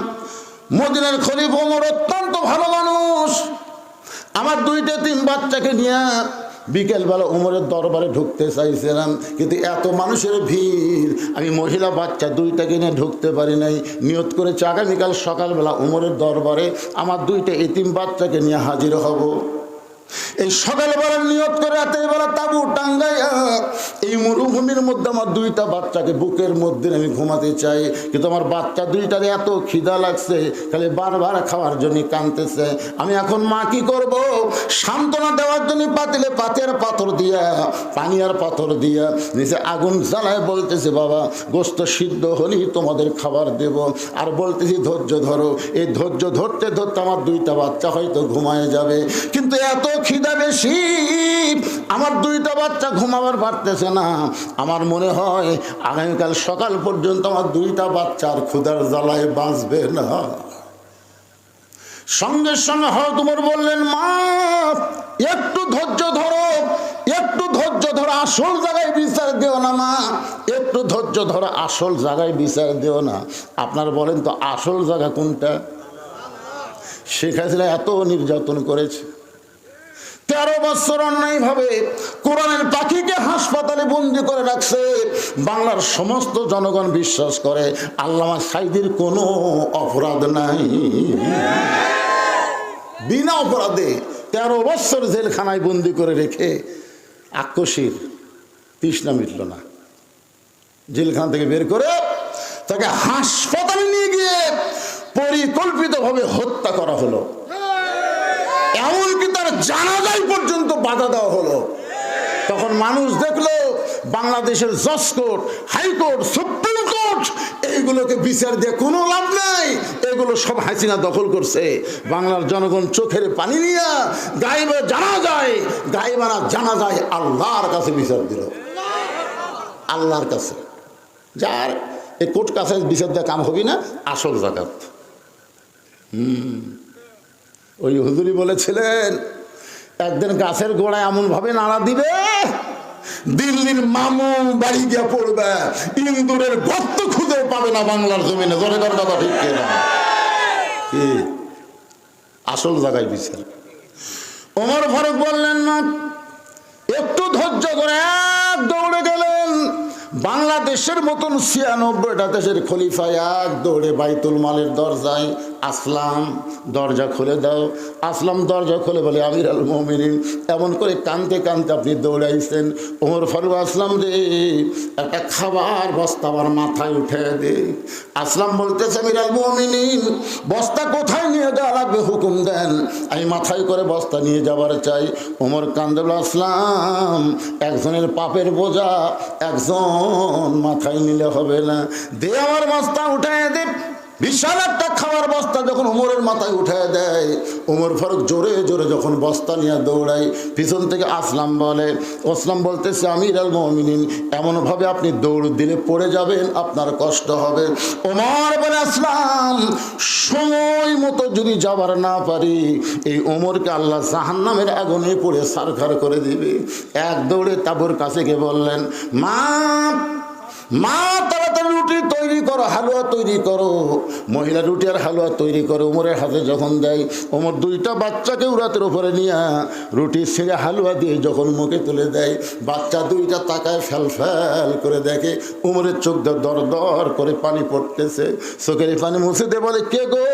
মদিনার খলিফা ওমর অত্যন্ত ভালো মানুষ। আমার 2-3 বাচ্চাকে নিয়ে বিকেলবেলা ওমরের দরবারে ঢুকতে চাইছিলাম, কিন্তু এত মানুষের ভিড়, আমি মহিলা বাচ্চা 2টাকে নিয়ে ঢুকতে পারি নাই। নিয়ত করেছি আগামীকাল সকালবেলা ওমরের দরবারে আমার 2টা এতিম বাচ্চাকে নিয়ে হাজির হব। এই সকালবেলা নিয়ত করে রাতের বেলা তাঁবু টাঙ্গাইয়া এই মরুভূমির মধ্যে আমার 2টা বাচ্চাকে বুকের মধ্যে আমি ঘুমাতে চাই, কিন্তু আমার বাচ্চা 2টার এত খিদা লাগছে, খালি বারবার খাওয়ার জন্য কাঁদতেছে। আমি এখন মা কি করব? সান্ত্বনা দেওয়ার জন্য পাতিলে পাথর দিয়া, পানি আর পাথর দিয়া নিচে আগুন জ্বালায় বলতেছে, বাবা গোস্ত সিদ্ধ হলেই তোমাদের খাবার দেব। আর বলতেছি ধৈর্য ধরো। এই ধৈর্য ধরতে ধরতে আমার 2টা বাচ্চা হয়তো ঘুমায় যাবে, কিন্তু এত খিদা বেশি, আমার 2টা বাচ্চা ঘুমাবার পারতেছে না। আমার মনে হয় আগামীকাল সকাল পর্যন্ত আমার 2টা বাচ্চার ক্ষুধার জ্বালায় বাঁচবে না। সঙ্গে সঙ্গে হযরত ওমর বললেন, মা একটু ধৈর্য ধরো, একটু ধৈর্য ধরো, আসল জায়গায় বিচার দিও না মা, একটু ধৈর্য ধরো, আসল জায়গায় বিচার দিও না। আপনারা বলেন তো আসল জায়গা কোনটা? শেখ হাসিনা এত নির্যাতন করেছে, 13 বছর অন্যায় ভাবে কোরআনের পাখিকে হাসপাতালে বন্দি করে রাখছে। বাংলার সমস্ত জনগণ বিশ্বাস করে আল্লামা সাঈদীর কোনো অপরাধ নাই, বিনা অপরাধে 13 বছর জেলখানায় বন্দি করে রেখে আক্রোশীর তৃষ্ণা মিটল না। জেলখানা থেকে বের করে তাকে হাসপাতালে নিয়ে গিয়ে পরিকল্পিতভাবে হত্যা করা হলো, এমনকি তার জানাজায় পর্যন্ত বাধা দেওয়া হলো। তখন মানুষ দেখলো বাংলাদেশের জজ কোর্ট, হাইকোর্ট, সুপ্রিম কোর্ট এইগুলোকে বিচার দিয়ে কোনো লাভ নাই, এগুলো সব হাসিনা দখল করছে। বাংলার জনগণ চোখের পানি নিয়ে গায়েবে জানা যায়, গায়েবানা জানা যায় আল্লাহর কাছে বিচার দিল, আল্লাহর কাছে। যার এই কোর্ট কাছে বিচার দিয়ে কাম হবি না, আসল জাকাত। ওই হুজুরি বলেছিলেন একদিন গাছের গোড়ায় এমন ভাবে নাড়া দিবে, দিল্লির মামু বাড়ি গিয়ে পড়বে, ইন্দুরের গর্ত খুঁজে পাবে না বাংলার জমিনে। জোরে করে কথা ঠিক কিনা? কি আসল জায়গায় বিচার। ওমর ফারুক বললেন না, একটু ধৈর্য করে এক দৌড়ে গেলেন। বাংলাদেশের মতন ৯৬টা দেশের খলিফা এক দৌড়ে বাইতুল মালের দরজায়, আসলাম দরজা খুলে দাও। আসলাম দরজা খুলে বলে আমির আল মুমিনিন। এমন করে কানতে কানতে আপনি দৌড়াইছেন। ওমর ফারুক, আসলাম রে একটা খাবার বস্তা আমার মাথায় উঠে দে। আসলাম বলতেছে আমির আল মুমিনিন, বস্তা কোথায় নিয়ে যাওয়া লাগবে হুকুম দেন, আমি মাথায় করে বস্তা নিয়ে যাবার চাই। ওমর কান্দে বলে, আসলাম একজনের পাপের বোঝা একজন মাথায় নিলে হবে না, দে আমার বস্তা উঠায় দে। বিশাল একটা খাবার বস্তা যখন ওমরের মাথায় উঠায় দেয়, ওমর ফারুক জোরে জোরে যখন বস্তা নিয়ে দৌড়ায়, পিছন থেকে আসলাম বলে, আসলাম বলতেছে আমির আল মুমিনিন, এমনভাবে আপনি দৌড় দিলে পড়ে যাবেন, আপনার কষ্ট হবে। ওমর বলে, আসলাম সময় মতো যদি যাবার না পারি, এই ওমরকে আল্লাহ জাহান্নামের আগুনে পড়ে সারখার করে দিবে। এক দৌড়ে তাবুর কাছে গিয়ে বললেন, মা তাড়াতাড়ি রুটি তৈরি করো, হালুয়া তৈরি করো। মহিলা রুটি আর হালুয়া তৈরি করে ওমরের হাতে যখন দেয়, ওমর দুইটা বাচ্চাকে উরাতের উপরে নিয়ে রুটি ছিঁড়ে হালুয়া দিয়ে যখন মুখে তুলে দেয়, বাচ্চা দুইটা তাকায় ফেল ফেল করে দেখে ওমরের চোখ দর দর করে পানি পড়তেছে। চোখের পানি মুছে দিয়ে বলে, কে গো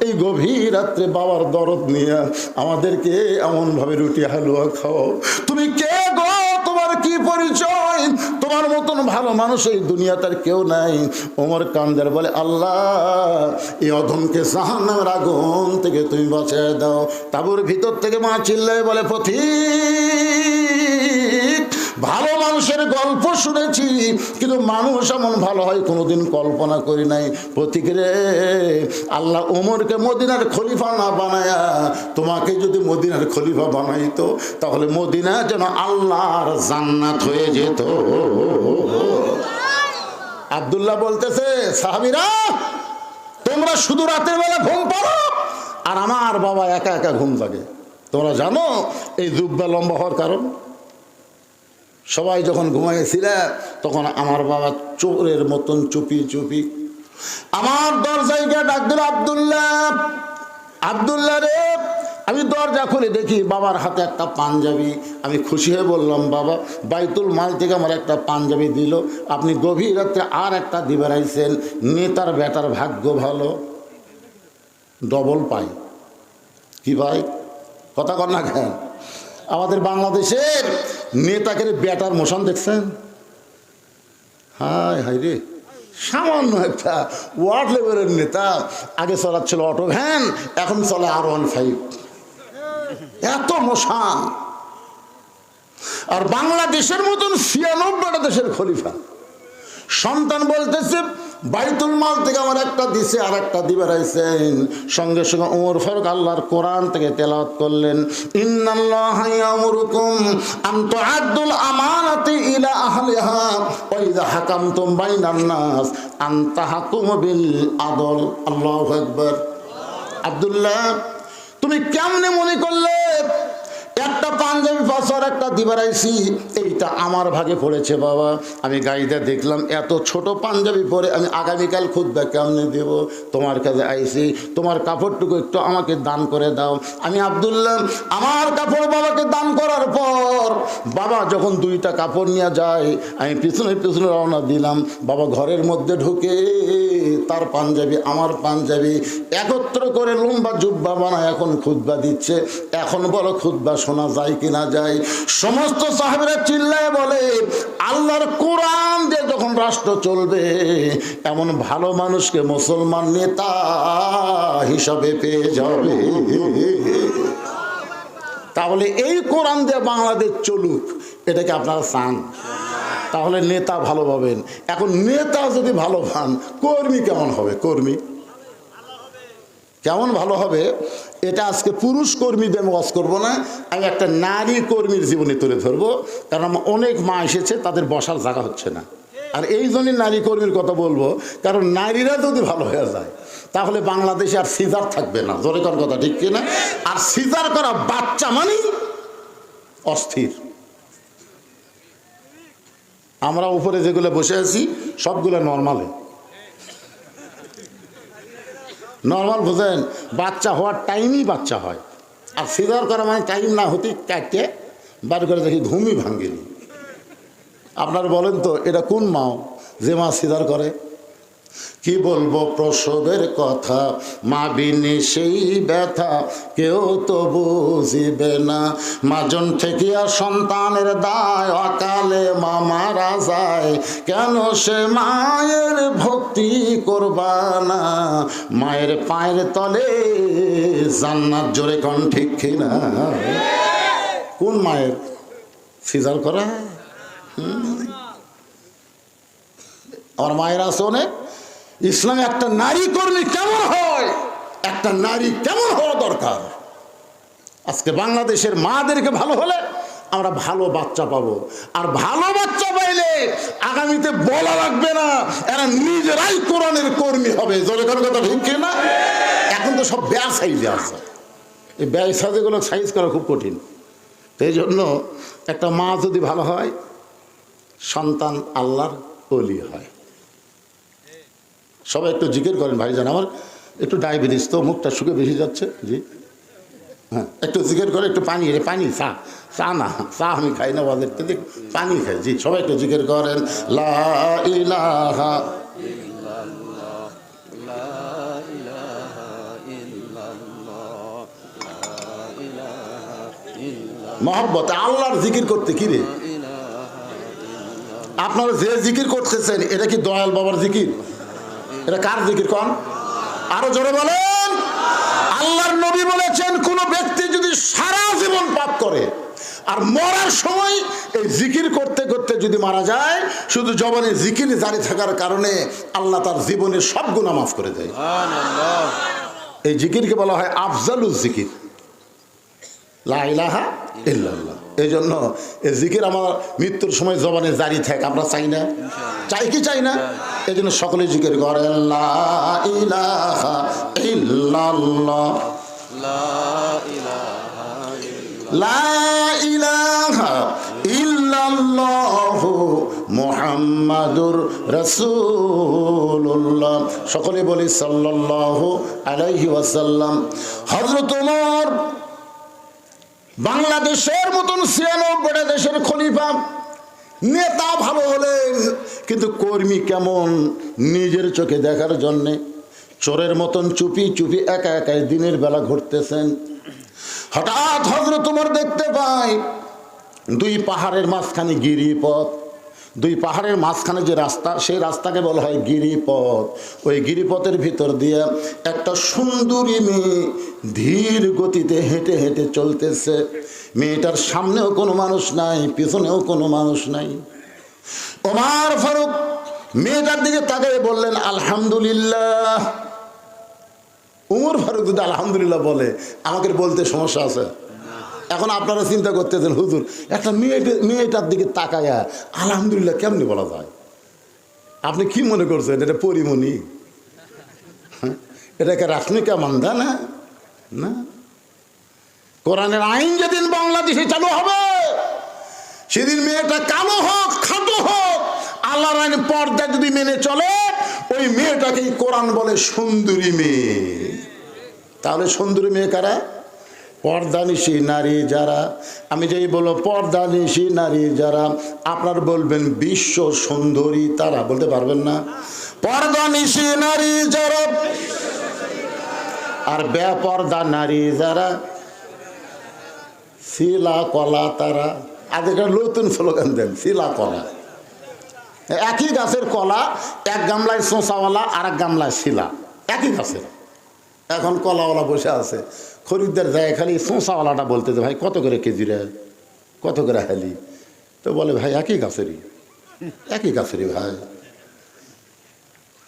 এই গভীর রাত্রে বাবার দরদ নিয়ে আমাদেরকে এমনভাবে রুটি হালুয়া খাও? তুমি কে গো? তোমার কি পরিচয়? তোমার মতন ভালো মানুষ এই দুনিয়াতে আর কেউ নাই। ওমর কান্দের বলে, আল্লাহ এই অধমকে জাহান্নামের আগুন থেকে তুমি বাঁচিয়ে দাও। তাবুর ভিতর থেকে মা চিল্লায় বলে, পথিক ভালো মানুষের গল্প শুনেছি, কিন্তু মানুষ এমন ভালো হয় কোনোদিন কল্পনা করি নাই। পথিক রে, আল্লাহ ওমরকে মদিনার খলিফা না বানায়া তোমাকে যদি মদিনার খলিফা বানাইতো, তাহলে মদিনা যেন আল্লাহর জান্নাত হয়ে যেত। আব্দুল্লাহ বলতেছে, সাহাবীরা তোমরা শুধু রাতের বেলা ঘুম পাড়ো, আর আমার বাবা একা একা ঘুম লাগে। তোমরা জানো এই জুব্বা লম্বা হওয়ার কারণ? সবাই যখন ঘুমাইছিল তখন আমার বাবা চোরের মতন চুপি চুপি আমার দরজায় গিয়ে ডাক দিল, আব্দুল্লাহ, আব্দুল্লাহ রে। আমি দরজা খুলে দেখি বাবার হাতে একটা পাঞ্জাবি। আমি খুশি হয়ে বললাম, বাবা বাইতুল মাল থেকে আমার একটা পাঞ্জাবি দিল, আপনি গভীর রাত্রে আর একটা দিবার আইছেন। নেতার বেটার ভাগ্য ভালো, ডবল পাই। কি ভাই কথা কর না কেন? আমাদের বাংলাদেশের নেতাকে বেটার মোশন দেখছেন? হায় হায় রে, সামান্য একটা ওয়ার্ড লেভেলের নেতা। আগে চলাচ্ছিল অটো ভ্যান, এখন চলে R15। এত মোশান। আর বাংলাদেশের মতন ৯৬টা দেশের খলিফা। সন্তান বলতেছে বাইতুল মাল থেকে আমার একটা দিছে আর একটা দিবার আইছেন। সঙ্গে সঙ্গে ওমর ফারুক আল্লাহর কোরআন থেকে তেলাওয়াত করলেন, ইন্নাল্লাহা ইয়ামুরুকুম আন তুআদ্দুল আমানাতি ইলা আহলিহা ওয়া ইযা হাকামতুম বাইনান নাস আন তাহকুমু বিল আদল। আল্লাহু আকবার। আব্দুল্লাহ, তুমি কেমনে মনে করলে একটা পাঞ্জাবি পাঁচর একটা দিবারাইছি এইটা আমার ভাগে পড়েছে? বাবা আমি গাড়িতে দেখলাম এত ছোট পাঞ্জাবি পরে আমি আগামীকাল খুতবা কেমনে দেব? তোমার কাছে আইছি, তোমার কাপড়টুকু একটু আমাকে দান করে দাও। আমি আব্দুল্লাহ আমার কাপড় বাবাকে দান করার পর বাবা যখন দুইটা কাপড় নিয়ে যায়, আমি পিছনে পিছনে রওনা দিলাম। বাবা ঘরের মধ্যে ঢুকে তার পাঞ্জাবি আমার পাঞ্জাবি একত্র করে লম্বা জুব্বা বানায় এখন খুতবা দিচ্ছে। এখন বলো খুতবা শোনা যায় কিনা যায়? সমস্ত সাহাবীরা চিল্লায় বলে, আল্লাহর কোরআন দিয়ে যখন রাষ্ট্র চলবে, এমন ভালো মানুষকে মুসলমান নেতা হিসাবে পেয়ে যাবে। তাহলে এই কোরআন দিয়ে বাংলাদেশ চলুক, এটাকে আপনারা চান? তাহলে নেতা ভালো পাবেন। এখন নেতা যদি ভালো পান, কর্মী কেমন হবে? কর্মী কেমন ভালো হবে? এটা আজকে পুরুষ কর্মীদের আমি ওয়াজ করবো না, আমি একটা নারী কর্মীর জীবনে তুলে ধরবো। কারণ অনেক মা এসেছে, তাদের বসার জায়গা হচ্ছে না। আর এই জন্যই নারী কর্মীর কথা বলবো, কারণ নারীরা যদি ভালো হয়ে যায় তাহলে বাংলাদেশে আর সিজার থাকবে না। জোরে কর কথা, ঠিক কিনা? আর সিজার করা বাচ্চা মানে অস্থির। আমরা উপরে যেগুলো বসে আছি সবগুলো নর্মালে, নর্মাল বুঝেন, বাচ্চা হওয়ার টাইমই বাচ্চা হয়। আর সিজার করা মানে টাইম না হতে কাটতে বার করে দেখি ঘুমই ভাঙ্গেনি। আপনারা বলেন তো এটা কোন মাও যে মা সিজার করে? কি বলবো প্রসবের কথা, মা বিনে সেই ব্যথা কেউ তো বুঝিবে না। মাজন ঠেকিয়া সন্তানের দায়, অকালে মা মারা যায়, কেন সে মায়ের ভক্তি করবা না? মায়ের পায়ের তলে জান্নাত, জোরে কোন ঠিক কিনা? কোন মায়ের সিজার করা? আমার মায়ের আছে অনেক। ইসলামে একটা নারী কর্মী কেমন হয়, একটা নারী কেমন হওয়া দরকার। আজকে বাংলাদেশের মাদেরকে ভালো হলে আমরা ভালো বাচ্চা পাবো। আর ভালো বাচ্চা পাইলে আগামীতে বলা লাগবে না, এরা নিজেরাই কোরআনের কর্মী হবে। জোরে কোন কথা ঠিক কিনা? এখন তো সব ব্যয় সাইজে আছে, এই ব্যয় সাইজেগুলো সাইজ করা খুব কঠিন। এই জন্য একটা মা যদি ভালো হয়, সন্তান আল্লাহর ওলি হয়। সবাই একটু জিকির করেন ভাইজান। আমার একটু ডায়াবেটিস তো, মুখটা শুকে বেশি যাচ্ছে। জি হ্যাঁ, একটু জিকির করে। একটু পানি, রে পানি, চা, চা না, চা আমি খাই না, বাজার থেকে পানি খাই। জি সবাই একটু জিকির করেন, লা ইলাহা ইল্লাল্লাহ, লা ইলাহা ইল্লাল্লাহ, লা ইলাহা ইল্লাল্লাহ। মহব্বতে আল্লাহর জিকির করতে কি রে? আপনারা যে জিকির করতেছেন এটা কি দয়াল বাবার জিকির? এটা কার জিকির কোন? আরো জোরে বলেন। আল্লাহর নবী বলেছেন, কোন ব্যক্তি যদি সারা জীবন পাপ করে আর মরার সময় এই জিকির করতে করতে যদি মারা যায়, শুধু জবানে জিকির জারি থাকার কারণে আল্লাহ তার জীবনের সব গুনাহ মাফ করে দেয়। এই জিকিরকে বলা হয় আফজালুজ জিকির, লা ইলাহা ইল্লাল্লাহ। এই জন্য এই জিকির আমার মৃত্যুর সময় জবানে জারি থাকে। আমরা চাই না? চাই কি চাই না? এই জন্য সকলে জিকির করেন, লা ইলাহা ইল্লাল্লাহ, লা ইলাহা ইল্লাল্লাহু মুহাম্মাদুর রাসূলুল্লাহ। সকলে বলি সাল্লাল্লাহু আলাইহি ওয়াসাল্লাম। হযরত ওমর বাংলাদেশের মতন ৯৬টা দেশের খলিফা, নেতা ভালো হলেন, কিন্তু কর্মী কেমন নিজের চোখে দেখার জন্যে চোরের মতন চুপি চুপি একা একাই দিনের বেলা ঘুরতেছেন। হঠাৎ হযরত ওমর দেখতে পায় দুই পাহাড়ের মাঝখানে গিরিপথ। দুই পাহাড়ের মাঝখানে যে রাস্তা, সেই রাস্তাকে বলা হয় গিরিপথ। ওই গিরিপথের ভিতর দিয়ে একটা সুন্দরী মেয়ে ধীর গতিতে হেঁটে হেঁটে চলতেছে। মেয়েটার সামনেও কোনো মানুষ নাই, পিছনেও কোনো মানুষ নাই। ওমর ফারুক মেয়েটার দিকে তাকিয়ে বললেন, আলহামদুলিল্লাহ। ওমর ফারুক যদি আলহামদুলিল্লাহ বলে, আমাকে বলতে সমস্যা আছে? এখন আপনারা চিন্তা করতেছেন, হুজুর একটা মেয়েটার দিকে তাকায়া আলহামদুলিল্লাহ কেমনি বলা যায়? আপনি কি মনে করছেন এটা পরিমণি? এটাকে রাশমিকা মান্দা না? না, কোরআনের আইন যেদিন বাংলাদেশে চালু হবে সেদিন মেয়েটা কালো হোক খাটো হোক, আল্লাহর আইন পর্দা যদি মেনে চলে, ওই মেয়েটাকেই কোরআন বলে সুন্দরী মেয়ে। তাহলে সুন্দরী মেয়ে কারা? পর্দানিশী নারী যারা। আমি যেই বলবো পর্দানিশী নারী যারা, আপনার বলবেন বিশ্ব সুন্দরী তারা। বলতে পারবেন না? পর্দানিশী নারী যারা আর বেপর্দা নারী যারা, শিলা কলা তারা। আজ একটা নতুন স্লোগান দেন, শিলা কলা। একই গাছের কলা, এক গামলায় চোঁচাওয়ালা আর এক গামলায় শিলা, একই গাছের। এখন কলাওয়ালা বসে আছে, খরিদ্দার যায় খালি চোঁচাওয়ালাটা বলতে যে ভাই কত করে কেজি রে, কত করে হালি? তো বলে ভাই একই গাছেরই, একই গাছেরই ভাই।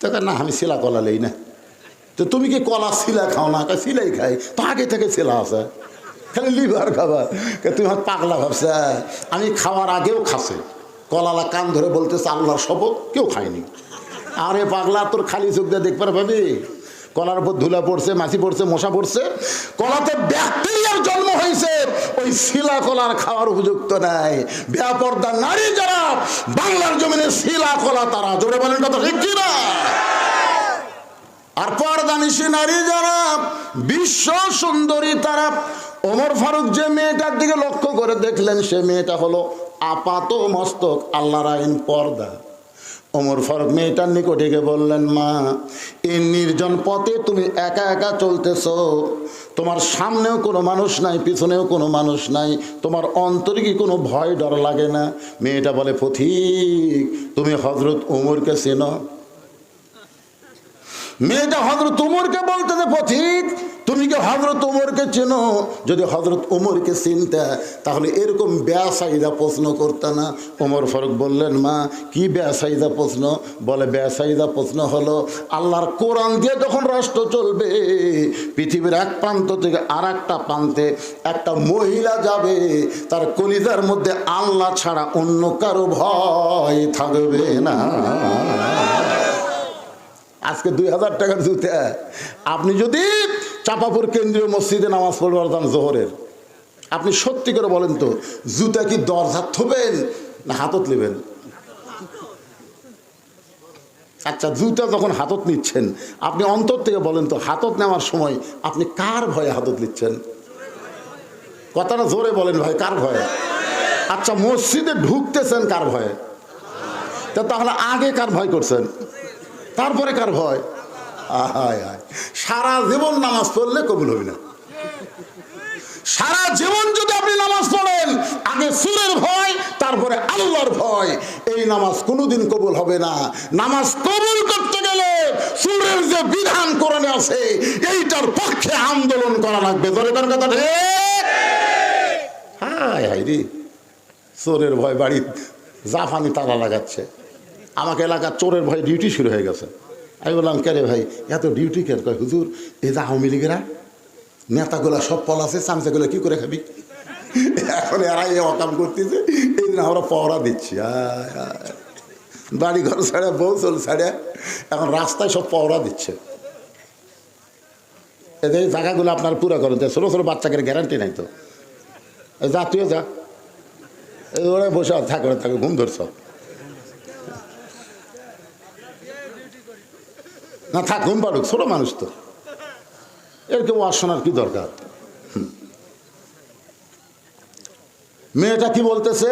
তো না আমি শিলা কলা লই না। তো তুমি কি কলা শিলা খাও না? শিলাই খাই তো, আগে থেকে শিলা আছে, খালি লিভার খাবার। তুমি আমার পাগলা ভাবছে, আমি খাওয়ার আগেও খাসে। কলালা কান ধরে বলতেছে আল্লাহর শপথ কেউ খায়নি। আরে পাগলা, তোর খালি চোখ দিয়ে দেখবার ভাবি, কলার উপর ধুলা পড়ছে, মাছি পড়ছে, মশা পড়ছে, কলাতে ব্যাকটেরিয়ার জন্ম হয়েছে, ওই শিলা কলার খাওয়ার উপযুক্ত নাই। বেপরদা নারী যারা বাংলার জমিনে শিলা কলা তারা, জোরে বলেন কথা ঠিক কিনা? আর পর্দানিশী নারী যারা বিশ্ব সুন্দরী তারা। ওমর ফারুক যে মেয়েটার দিকে লক্ষ্য করে দেখলেন, সে মেয়েটা হলো আপাত মস্তক আল্লাহর আইন পর্দা। ওমর ফারুক মেয়েটার নিকটে গিয়ে বললেন, মা এই নির্জন পথে তুমি একা একা চলতেছ, তোমার সামনেও কোনো মানুষ নাই, পিছনেও কোনো মানুষ নাই, তোমার অন্তরে কি কোনো ভয় ডর লাগে না? মেয়েটা বলে, পথিক তুমি হযরত ওমরকে চেনো? মেয়েটা হযরত ওমরকে বলতেছে, পথিক তুমি কি হযরত ওমরকে চেনো? যদি হযরত ওমরকে চিনতে তাহলে এরকম বেয়াসাইদা প্রশ্ন করতে না। ওমর ফারুক বললেন, মা কি বেয়াসাইদা প্রশ্ন? বলে, বেয়াসাইদা প্রশ্ন হলো আল্লাহর কোরআন দিয়ে যখন রাষ্ট্র চলবে, পৃথিবীর এক প্রান্ত থেকে আর একটা প্রান্তে একটা মহিলা যাবে, তার কলিজার মধ্যে আল্লাহ ছাড়া অন্য কারো ভয় থাকবে না। আজকে 2000 টাকার জুতা আপনি যদি চাপাপুর কেন্দ্রীয় মসজিদে নামাজ পড়বার যান জোহরের, আপনি সত্যি করে বলেন তো, জুতা কি দরজা থবেন না হাতত নেবেন? আচ্ছা, জুতা যখন হাতত নিচ্ছেন, আপনি অন্তর থেকে বলেন তো, হাতত নেওয়ার সময় আপনি কার ভয়ে হাতত নিচ্ছেন? কথাটা জোরে বলেন ভাই, কার ভয়ে? আচ্ছা, মসজিদে ঢুকতেছেন কার ভয়ে? তাহলে আগে কার ভয় করছেন, তারপরে কার ভয়? আয় আয়, সারা জীবন নামাজ পড়লে কবুল হবে না। সারা জীবন যদি আপনি নামাজ পড়েন, আগে সুরের ভয় তারপরে আল্লাহর ভয়, এই নামাজ কোনোদিন কবুল হবে না। নামাজ কবুল করতে গেলে সুরের যে বিধান কোরআনে আছে, এইটার পক্ষে আন্দোলন করা লাগবে। ধরে তার কথা ঠিক। হায় হায় রে, চোরের ভয় বাড়ি জাফানি তালা লাগাচ্ছে। আমাকে এলাকার চোরের ভয় ডিউটি শুরু হয়ে গেছে। আমি বললাম, কে রে ভাই এত ডিউটি কেন? কয়, হুজুর এই যে আওয়ামী লীগেরা নেতাগুলা সব পলাছে, চামচাগুলো কি করে খাবি? এখন এরাই অকাম করতেছে, এই দিন আমরা পহরা দিচ্ছি। বাড়ি ঘর ছাড়া, বউ চল ছাড়া, এখন রাস্তায় সব পহরা দিচ্ছে। এই জায়গাগুলো আপনার পুরো করেন, ছোটো ছোটো বাচ্চাকে গ্যারান্টি নাই তো। যা তুইও যা, ওরা বসে থাকে ঘুম ধরছ না, থাক ঘুম পাড়ুক, ছোট মানুষ তো, এর কেউ শোনার কি দরকার? মেয়েটা কি বলতেছে,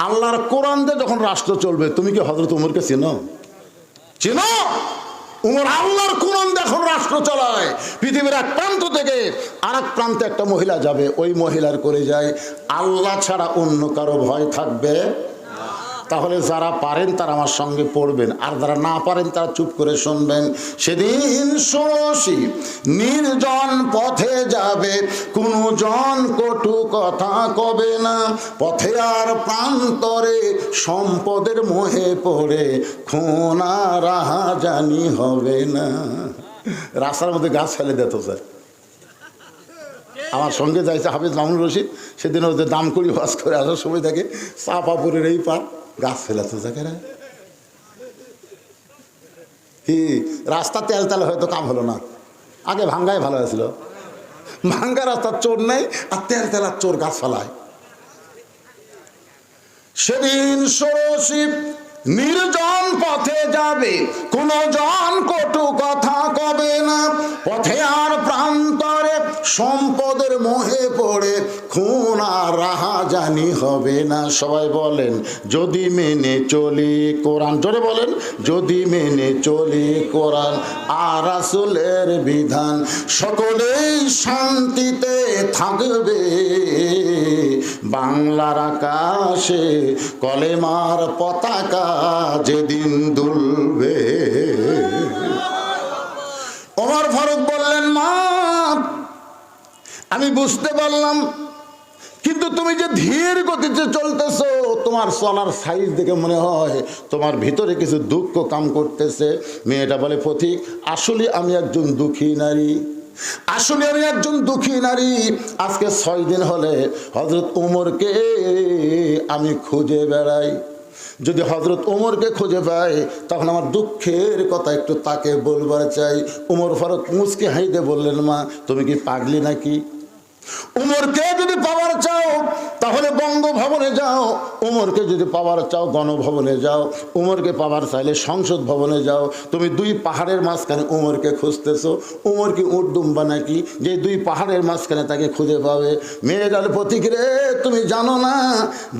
আল্লাহর কোরআন দিয়ে যখন রাষ্ট্র চলবে, তুমি কি হযরত ওমরকে চেনো? চেনো? ওমর আল্লাহর কোরআন দিয়ে এখন রাষ্ট্র চালায়। পৃথিবীর এক প্রান্ত থেকে আর এক প্রান্তে একটা মহিলা যাবে, ওই মহিলার করে যায় আল্লাহ ছাড়া অন্য কারো ভয় থাকবে। তাহলে যারা পারেন তারা আমার সঙ্গে পড়বেন, আর যারা না পারেন তারা চুপ করে শুনবেন। সেদিন ষোড়শী নির্জন পথে যাবে, কোনো জন কটু কথা কবে না, পথে আর প্রান্তরে সম্পদের মোহে পড়ে খুন আর রাহাজানি হবে না। রাস্তার মধ্যে গাছ ফেলে দিত স্যার। আমার সঙ্গে যাইছে হাফিজ মামুনুর রশিদ, সেদিন ওদের দাম করি ওয়াজ করে আসার সময় থাকে চাপাপুরের এই পার গাছ ফেলাতে জায়গারা কি রাস্তা তেল তেল হয়তো কাম হলো না। আগে ভাঙ্গায় ভালো হয়েছিল, ভাঙ্গা রাস্তার চোর নেই, আর তেল তেলার চোর গাছ ফেলায়। সেদিন ষোড়শী নির্জন পথে যাবে, কোন জন কটু কথা কবে না, পথে আর প্রান্তরে সম্পদের মোহে পড়ে খুন আর রাহাজানি হবে না। সবাই বলেন, যদি মেনে চলি কোরআন, জোরে বলেন, যদি মেনে চলি কোরআন আর রাসূলের বিধান, সকলেই শান্তিতে থাকবে বাংলার আকাশে কলেমার পতাকা যেদিন দুলবে। ওমর ফারুক বললেন, মা আমি বুঝতে পারলাম, কিন্তু তুমি যে ধীর গতিতে চলতেছো, তোমার চলার সাইজ দেখে মনে হয় তোমার ভিতরে কিছু দুঃখ কাম করতেছে। মেয়েটা বলে, পথিক আসলে আমি একজন দুঃখী নারী, আসলে আমি একজন দুঃখী নারী। আজকে 6 দিন হলে হযরত ওমরকে আমি খুঁজে বেড়াই। যদি হযরত ওমরকে খুঁজে পাই তখন আমার দুঃখের কথা একটু তাকে বলবার চাই। ওমর ফারুক মুচকি হাসিতে বললেন, মা তুমি কি পাগলি নাকি? উমরকে যদি পাওয়ার চাও তাহলে বঙ্গভবনে যাও, উমরকে যদি পাওয়ার চাও গণভবনে যাও, উমরকে পাওয়ার চাইলে সংসদ ভবনে যাও। তুমি 2 পাহাড়ের মাঝখানে উমরকে খুঁজতেছো, উমর কি উটদুম্বা নাকি যে 2 পাহাড়ের মাঝখানে তাকে খুঁজে পাবে? মেয়ে গেল, পথিক রে তুমি জানো না,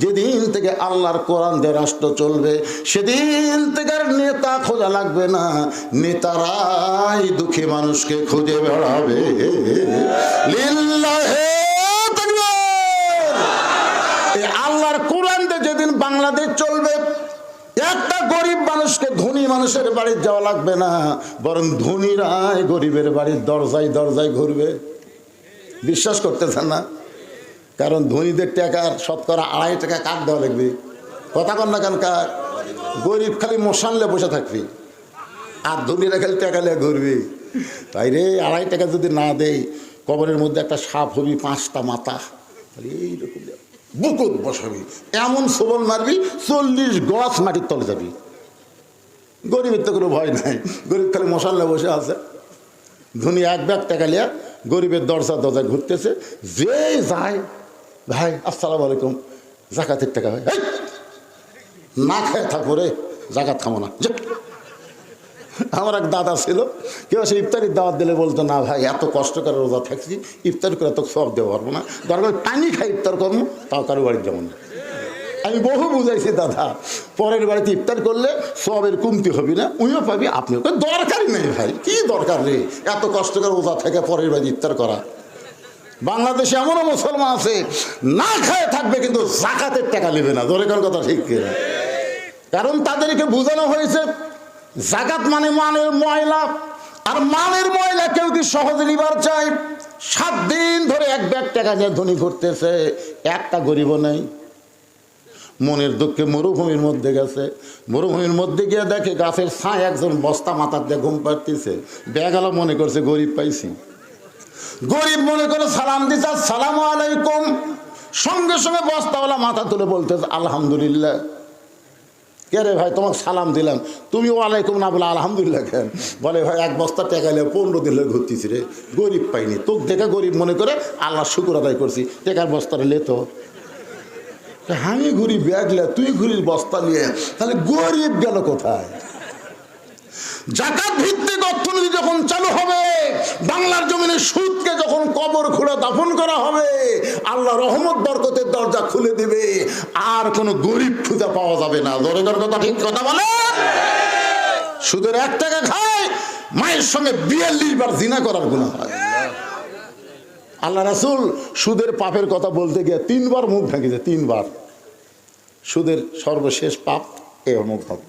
যেদিন থেকে আল্লাহর কোরআন দিয়ে রাষ্ট্র চলবে সেদিন থেকে আর নেতা খোঁজা লাগবে না, নেতারাই দুঃখী মানুষকে খুঁজে বেড়াবে। লিল্লাহে আল্লাহর কোরআন দিয়ে যেদিন বাংলাদেশ চলবে, একটা গরিব মানুষকে ধনী মানুষের বাড়ি যাওয়া লাগবে না, বরং ধনীরাই গরিবের বাড়ির দরজায় দরজায় ঘুরবে। বিশ্বাস করতেছেন না? কারণ ধনীদের টাকার শতকরা 2.5 টাকা কাট দেওয়া লাগবে। কথা কন না কেন? কার? গরিব খালি মশানলে বসে থাকবি, আর ধনীরা খালি টাকা নিয়ে ঘুরবি। তাই রে 2.5 টাকা যদি না দেয়, কবরের মধ্যে একটা সাপ হবি, 5টা মাথা, এইরকম বুকুত বসাবি, এমন সবল মারবি 40 গজ মাটির তলে যাবি। গরিবের তো কোনো ভয় নাই, গরিব খালি মশাল্লা বসে আছে। ধনী 1 ব্যাগ টাকা লিয়া গরিবের দরজায় ঘুরতেছে, যে যায়, ভাই আসসালামু আলাইকুম, জাকাতের টাকা হয়, না খায় থাকো রে, জাকাত খামো না। আমার এক দাদা ছিল, কেউ সে ইফতারির দাওয়াত দিলে বলতো, না ভাই এত কষ্ট করে রোজা থাকছি, ইফতার করে তো সব দেওয়া পারবো না, দরকার পানি খাই ইফতার করবো, তাও কারো বাড়ির যেমন। আমি বহু বুঝাইছি, দাদা পরের বাড়িতে ইফতার করলে সবের কমতি হবি না, উইও পাবি, আপনিও দরকারই নেই ভাই, কি দরকার রে এত কষ্ট করে রোজা থেকে পরের বাড়ি ইফতার করা। বাংলাদেশে এমনও মুসলমান আছে না খায় থাকবে কিন্তু জাকাতের টাকা নেবে না। দরকার কথা ঠিক কিনা? কারণ তাদেরকে বোঝানো হয়েছে জাকাত মানে মানের ময়লা, আর মানের ময়লা কেউ কি সহজে নিবার চায়? 7 দিন ধরে 1 ব্যাগ টাকা নিয়ে ধনী করতেছে, একটা গরিবও নেই। মনের দুঃখে মরুভূমির মধ্যে গেছে, মরুভূমির মধ্যে গিয়ে দেখে গাছের ছায় একজন বস্তা মাথার দিয়ে ঘুম পাড়তেছে। বেগালা মনে করছে গরিব পাইছি, গরিব মনে করে সালাম দিচ্ছে, আসসালামু আলাইকুম। সঙ্গে সঙ্গে বস্তাওয়ালা মাথা তুলে বলতেছে আলহামদুলিল্লাহ। কে রে ভাই তোমাকে সালাম দিলাম, তুমি ওয়ালাইকুম না বলে আলহামদুলিল্লাহ কেন? বলে ভাই 1 বস্তা টাকা নিয়ে 15 দিন ঘুরতেছি রে, গরিব পাইনি, তোকে দেখে গরিব মনে করে আল্লাহ শুকুর আদায় করছি, টাকার বস্তাটা লেতো। আমি ঘুরি ব্যাগ লে, তুই ঘুরির বস্তা নিয়ে, তাহলে গরিব গেল কোথায়? জাকাত ভিত্তিক অর্থনীতি যখন চালু হবে, বাংলার জমিনে সুদকে যখন কবর খুঁড়ে দাফন করা হবে, আল্লাহ রহমত বরকতের দরজা খুলে দিবে, আর কোনো গরিব খুঁজে পাওয়া যাবে না। দরকার কথা ঠিক কথা বলে। সুদের 1 টাকা খায়, মায়ের সঙ্গে 42 বার জিনা করার গুনাহ হয়। আল্লাহ রাসূল সুদের পাপের কথা বলতে গিয়ে 3 বার মুখ ঢাকিয়েছে, 3 বার। সুদের সর্বশেষ পাপ এ মুখ হবে,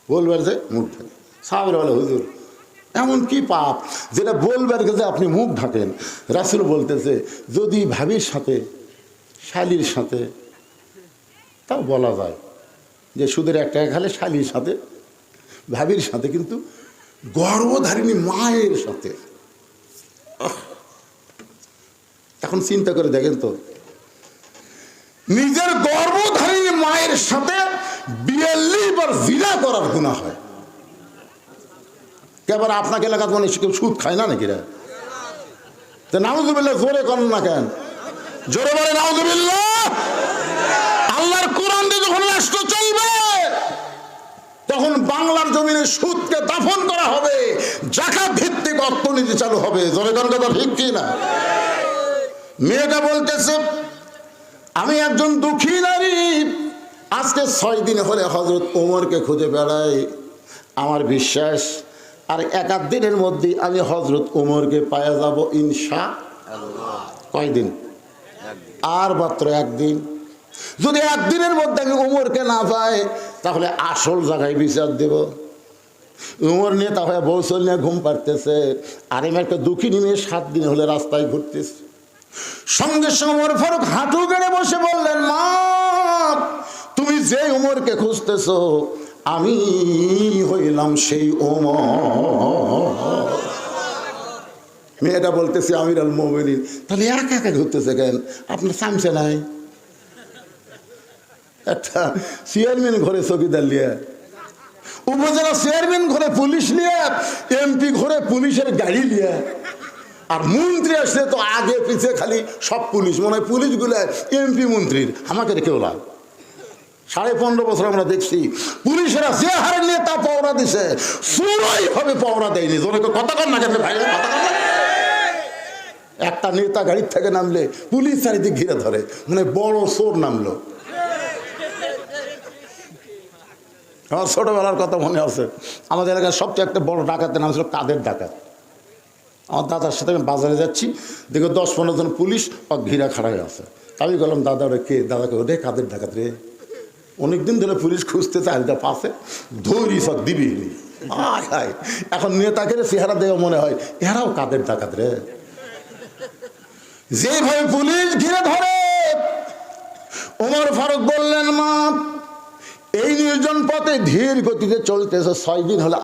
বলবার যে মুখ ঢাকে। সাহাবীরা বলে, হুজুর এমন কি পাপ যেটা বলবার গেছে আপনি মুখ ঢাকেন? রাসূল বলতেছে, যদি ভাবির সাথে শালীর সাথে, তাও বলা যায় যে সুদের 1 টাকা খালে শালীর সাথে ভাবির সাথে, কিন্তু গর্ভধারিণী মায়ের সাথে, এখন চিন্তা করে দেখেন তো, নিজের গর্ভধারিণী মায়ের সাথে 42 বার জিনা করার গুনাহ হয়। এবার আপনাকে এলাকাতে মানে কেউ সুদ খায় না নাকি? নাউযুবিল্লাহ জোরে করেন না কেন? জোরে বলে নাউযুবিল্লাহ। আল্লাহর কোরআন দিয়ে যখন রাষ্ট্র চলবে, তখন বাংলার জমিনে সুদকে দাফন করা হবে, জাকাত ভিত্তিক অর্থনীতি চালু হবে। জোরে করেন কথা ঠিক কি না? মেয়েটা বলতেছে, আমি একজন দুঃখী নারী, আজকে 6 দিন হলে হযরত ওমরকে খুঁজে বেড়াই। আমার বিশ্বাস আর 1-8 দিনের মধ্যে আমি হযরত ওমরকে পাওয়া যাব ইনশাআল্লাহ। কয়দিন? আর মাত্র 1 দিন। যদি 1 দিনের মধ্যে আমি ওমরকে না পাই, তাহলে আসল জায়গায় বিচার দেব। উমর নেতা হয়ে বৌসল নিয়ে ঘুম পাড়তেছে, আর এমন একটা দুঃখিনী মেয়ে 7 দিন হলে রাস্তায় ঘুরতেছে। সঙ্গে সঙ্গে ওমর ফারুক হাঁটু গেড়ে বসে বললেন, মা তুমি যে উমরকে খুঁজতেছো আমি হইলাম সেই ওমর। মেয়েটা বলতেছে আমিরুল মুমিনিন। তাহলে একা একা ঘুরতেছে কেন? আপনার চামচে নাই? একটা চেয়ারম্যান ঘরে চৌকিদার লিয়া, উপজেলা চেয়ারম্যান ঘরে পুলিশ লিয়া, এমপি ঘরে পুলিশের গাড়ি লিয়া, আর মন্ত্রী আসলে তো আগে পিছিয়ে খালি সব পুলিশ, মনে হয় পুলিশগুলো এমপি মন্ত্রীর। আমাকে কেউ লাভ 15.5 বছর আমরা দেখছি পুলিশেরা যে হারে নিয়ে তা পাওনা দিছে, চোরাই হবে পাওনা দেয়নি। কথা কর না কেন ভাই? একটা নেতা গাড়ির থেকে নামলে পুলিশ চারিদিক ঘিরে ধরে, মানে বড় চোর নামলো। আমার ছোটবেলার কথা মনে আছে, আমাদের এলাকায় সবচেয়ে একটা বড় ডাকাতের নাম ছিল কাদের ডাকাত। আমার দাদার সাথে আমি বাজারে যাচ্ছি, দেখো 10-15 জন পুলিশ ঘিরা খাড়া হয়ে আছে। আমি বললাম দাদা ওরে কে? দাদাকে ওরে কাদের ডাকাত রে, অনেকদিন ধরে পুলিশ খুঁজতে চাহিদা পাশে ধরি সব দিবি। এখন নেতাকে চেহারা দেখে মনে হয় এরাও কাদের ডাকাত রে। যেভাবে পুলিশ ঘিরে ধরে, ওমর ফারুক বললেন, মা এই নির্জন পথে ধীর গতিতে চলতেছে, 6 দিন হলে